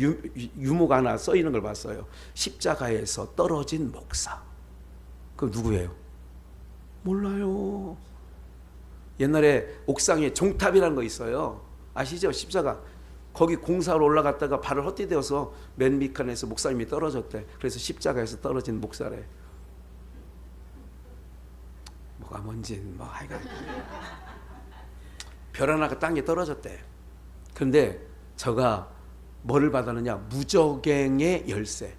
유모가 하나 써 있는 걸 봤어요. 십자가에서 떨어진 목사. 그 누구예요? 몰라요. 옛날에 옥상에 종탑이라는 거 있어요. 아시죠? 십자가. 거기 공사로 올라갔다가 발을 헛디뎌서 맨 밑칸에서 목사님이 떨어졌대. 그래서 십자가에서 떨어진 목사래. 뭐가 뭔지 뭐 하여간 별 하나가 땅에 떨어졌대. 그런데 저가 뭐를 받았느냐? 무저갱의 열쇠.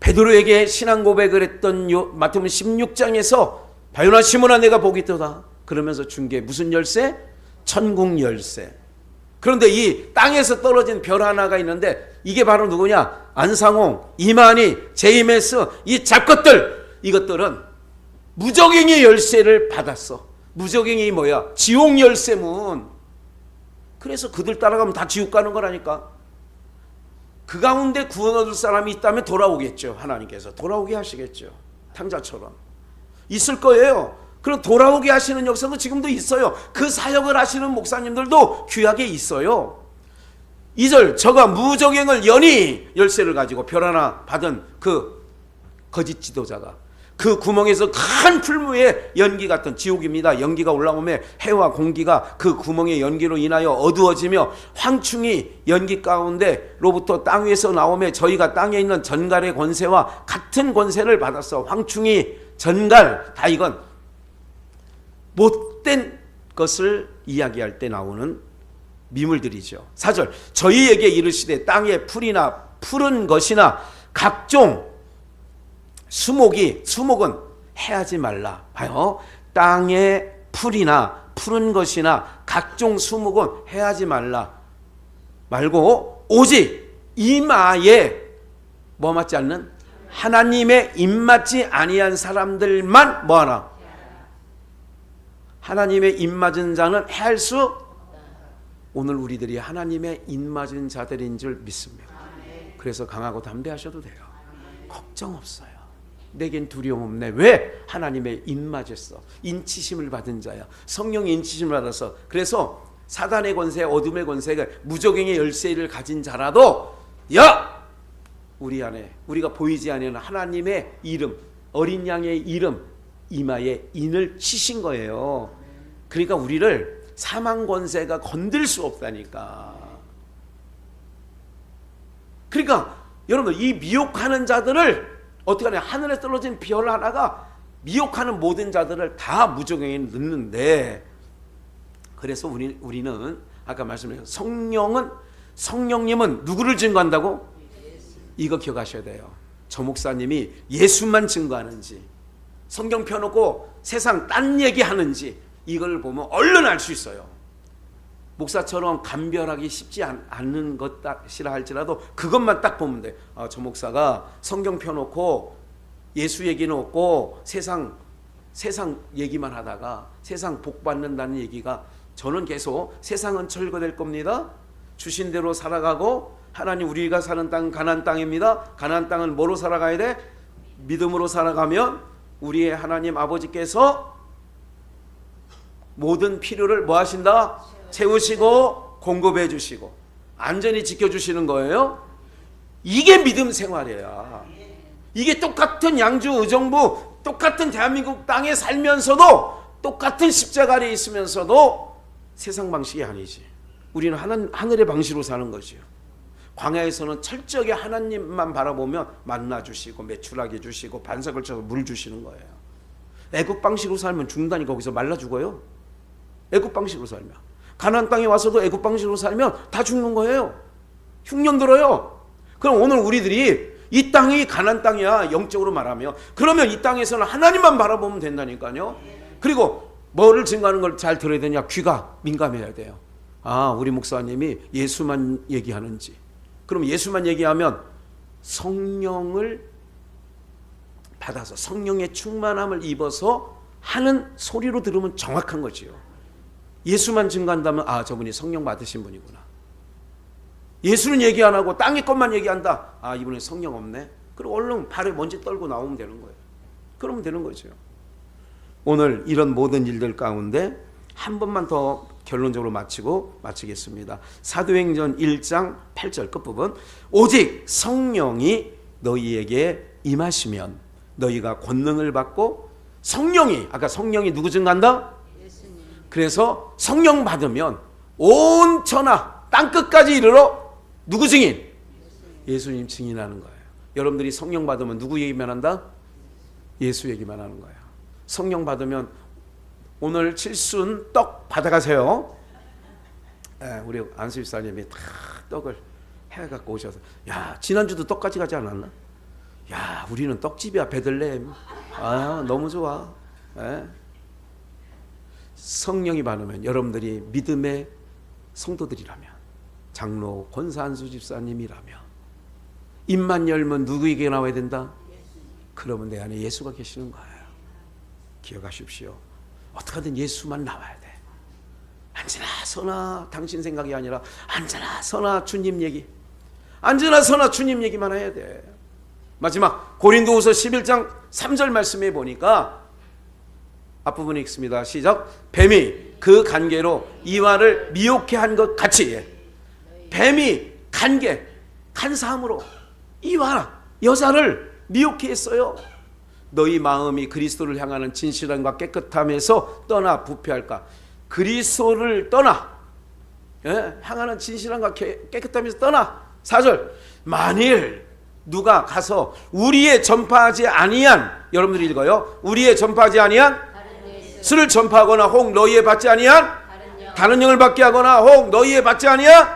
베드로에게 신앙 고백을 했던 마태복음 16장에서 바요나 시몬아 내가 복이 있도다 그러면서 준 게 무슨 열쇠? 천국 열쇠. 그런데 이 땅에서 떨어진 별 하나가 있는데 이게 바로 누구냐? 안상홍, 이만희, 제이메스 이 잡것들, 이것들은 무저갱의 열쇠를 받았어. 무저갱이 뭐야? 지옥 열쇠문. 그래서 그들 따라가면 다 지옥 가는 거라니까. 그 가운데 구원 얻을 사람이 있다면 돌아오겠죠. 하나님께서 돌아오게 하시겠죠. 탕자처럼 있을 거예요. 그럼 돌아오게 하시는 역사도 지금도 있어요. 그 사역을 하시는 목사님들도 귀하게 있어요. 2절 저가 무저갱을 연히 열쇠를 가지고 별 하나 받은 그 거짓 지도자가 그 구멍에서 큰 풀무에 연기 같은, 지옥입니다. 연기가 올라오면 해와 공기가 그 구멍의 연기로 인하여 어두워지며 황충이 연기 가운데로부터 땅 위에서 나오며 저희가 땅에 있는 전갈의 권세와 같은 권세를 받았어. 황충이, 전갈, 다 이건 못된 것을 이야기할 때 나오는 미물들이죠. 4절 저희에게 이르시되 땅의 풀이나 푸른 것이나 각종 수목은 해하지 말라. 봐요. 땅의 풀이나 푸른 것이나 각종 수목은 해하지 말라 말고 오직 이마에 뭐 맞지 않는 하나님의 입맞지 아니한 사람들만 뭐하나? 하나님의 입맞은 자는 해할 수. 오늘 우리들이 하나님의 입맞은 자들인 줄 믿습니다. 그래서 강하고 담대하셔도 돼요. 걱정 없어요. 내겐 두려움 없네. 왜? 하나님의 입맞았어. 인치심을 받은 자야. 성령의 인치심을 받아서. 그래서 사단의 권세, 어둠의 권세가 무저갱의 열쇠를 가진 자라도 야! 우리 안에 우리가 보이지 않는 하나님의 이름, 어린 양의 이름 이마에 인을 치신 거예요. 그러니까 우리를 사망 권세가 건들 수 없다니까. 그러니까 여러분 이 미혹하는 자들을 어떻게 하냐? 하늘에 떨어진 별 하나가 미혹하는 모든 자들을 다 무저갱에 넣는데, 그래서 우리는 아까 말씀드린 성령님은 누구를 증거한다고? 이거 기억하셔야 돼요. 저 목사님이 예수만 증거하는지 성경 펴놓고 세상 딴 얘기하는지 이걸 보면 얼른 알 수 있어요. 목사처럼 감별하기 쉽지 않는 것이라 할지라도 그것만 딱 보면 돼. 아, 저 목사가 성경 펴놓고 예수 얘기는 없고 세상 얘기만 하다가 세상 복 받는다는 얘기가, 저는 계속 세상은 철거될 겁니다. 주신 대로 살아가고 하나님 우리가 사는 땅은 가나안 땅입니다. 가나안 땅은 뭐로 살아가야 돼? 믿음으로 살아가면 우리의 하나님 아버지께서 모든 필요를 뭐 하신다? 채우시고 공급해 주시고 안전히 지켜주시는 거예요. 이게 믿음 생활이야. 이게 똑같은 양주 의정부 똑같은 대한민국 땅에 살면서도 똑같은 십자가 아래에 있으면서도 세상 방식이 아니지. 우리는 하늘의 방식으로 사는 거죠. 광야에서는 철저하게 하나님만 바라보면 만나 주시고 매출하게 주시고 반석을 쳐서 물 주시는 거예요. 애국 방식으로 살면 죽는다니. 거기서 말라 죽어요. 애국 방식으로 살면. 가나안 땅에 와서도 애국 방식으로 살면 다 죽는 거예요. 흉년 들어요. 그럼 오늘 우리들이 이 땅이 가나안 땅이야, 영적으로 말하면. 그러면 이 땅에서는 하나님만 바라보면 된다니까요. 그리고 뭐를 증거하는 걸 잘 들어야 되냐? 귀가 민감해야 돼요. 아, 우리 목사님이 예수만 얘기하는지. 그럼 예수만 얘기하면 성령을 받아서 성령의 충만함을 입어서 하는 소리로 들으면 정확한 거지요. 예수만 증거한다면 아, 저분이 성령 받으신 분이구나. 예수는 얘기 안 하고 땅의 것만 얘기한다. 아, 이분은 성령 없네. 그럼 얼른 발에 먼지 떨고 나오면 되는 거예요. 그러면 되는 거죠. 오늘 이런 모든 일들 가운데 한 번만 더 결론적으로 마치겠습니다. 사도행전 1장 8절 끝부분. 오직 성령이 너희에게 임하시면 너희가 권능을 받고, 성령이, 아까 성령이 누구 증거한다? 예수님. 그래서 성령 받으면 온 천하 땅끝까지 이르러 누구 증인? 예수님 증인하는 거예요. 여러분들이 성령 받으면 누구 얘기만 한다? 예수 얘기만 하는 거예요. 성령 받으면 오늘 칠순 떡 받아가세요. 우리 안수 집사님이 다 떡을 해갖고 오셔서, 야, 지난주도 떡 가져가지 않았나? 야, 우리는 떡집이야, 베들레헴. 아, 너무 좋아. 성령이 받으면 여러분들이 믿음의 성도들이라면, 장로 권사 안수 집사님이라면, 입만 열면 누구에게 나와야 된다? 그러면 내 안에 예수가 계시는 거예요. 기억하십시오. 어떻게든 예수만 나와야 돼. 앉으나 서나 당신 생각이 아니라 앉으나 서나 주님 얘기, 앉으나 서나 주님 얘기만 해야 돼. 마지막 고린도후서 11장 3절 말씀에 보니까 앞부분에 있습니다. 시작. 뱀이 그 간계로 이와를 미혹해 한 것 같이, 뱀이 간사함으로 이와 여자를 미혹해 했어요. 너희 마음이 그리스도를 향하는 진실함과 깨끗함에서 떠나 부패할까? 그리스도를 떠나, 향하는 진실함과 깨끗함에서 떠나. 4절. 만일 누가 가서 우리의 전파하지 아니한, 여러분들이 읽어요. 우리의 전파하지 아니한 술을 전파하거나 혹 너희의 받지 아니한 다른 영을 받게 하거나 혹 너희의 받지 아니한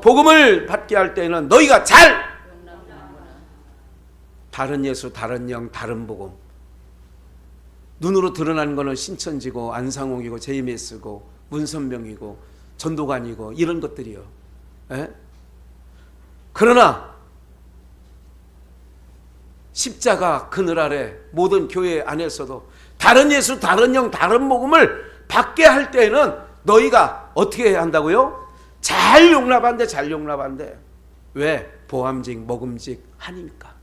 복음을 받게 할 때는 너희가 잘, 다른 예수, 다른 영, 다른 복음. 눈으로 드러나는 거는 신천지고 안상홍이고 JMS고 문선명이고 전도관이고 이런 것들이요. 그러나 십자가 그늘 아래 모든 교회 안에서도 다른 예수, 다른 영, 다른 복음을 받게 할 때는 너희가 어떻게 해야 한다고요? 잘 용납한대, 잘 용납한대. 왜? 보암직, 먹음직 하니까.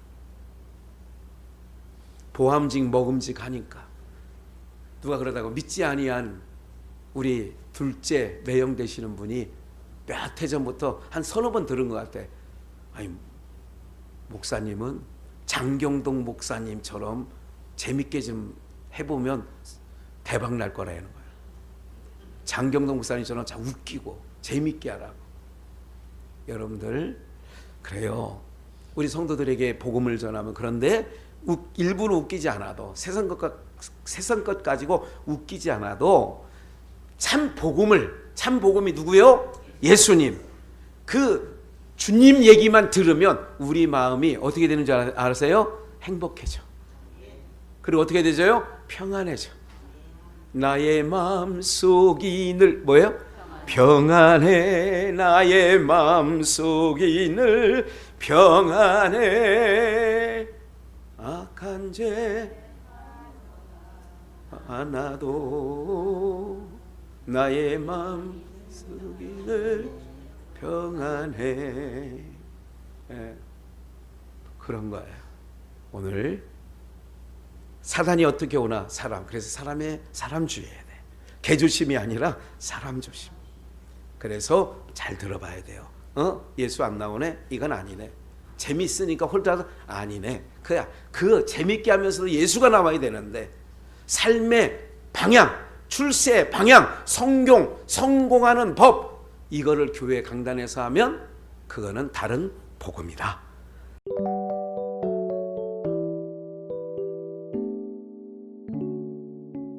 보암직, 먹음직 하니까. 누가 그러다고 믿지 아니한 우리 둘째 매형 되시는 분이 몇 해 전부터 한 서너 번 들은 것 같아. 아니, 목사님은 장경동 목사님처럼 재밌게 좀 해보면 대박 날 거라는 거예요. 장경동 목사님처럼 참 웃기고 재밌게 하라고. 여러분들, 그래요. 우리 성도들에게 복음을 전하면, 그런데 일부러 웃기지 않아도, 세상 것 가지고 웃기지 않아도 참 복음이 누구요? 예수님. 그 주님 얘기만 들으면 우리 마음이 어떻게 되는 줄 아세요? 행복해져. 그리고 어떻게 되죠? 평안해져. 나의 마음속이 늘 뭐예요? 평안해. 나의 마음속이 늘 평안해. 악한 죄 하나도 나의 마음속이 늘 평안해. 그런 거예요. 오늘 사단이 어떻게 오나? 그래서 사람 주의해야 돼. 개 조심이 아니라 사람 조심. 그래서 잘 들어봐야 돼요. 예수 안 나오네? 이건 아니네. 재밌으니까 홀다가 아니네. 그 재밌게 하면서도 예수가 나와야 되는데, 삶의 방향, 출세 방향, 성공하는 법, 이거를 교회 강단에서 하면 그거는 다른 복음이다.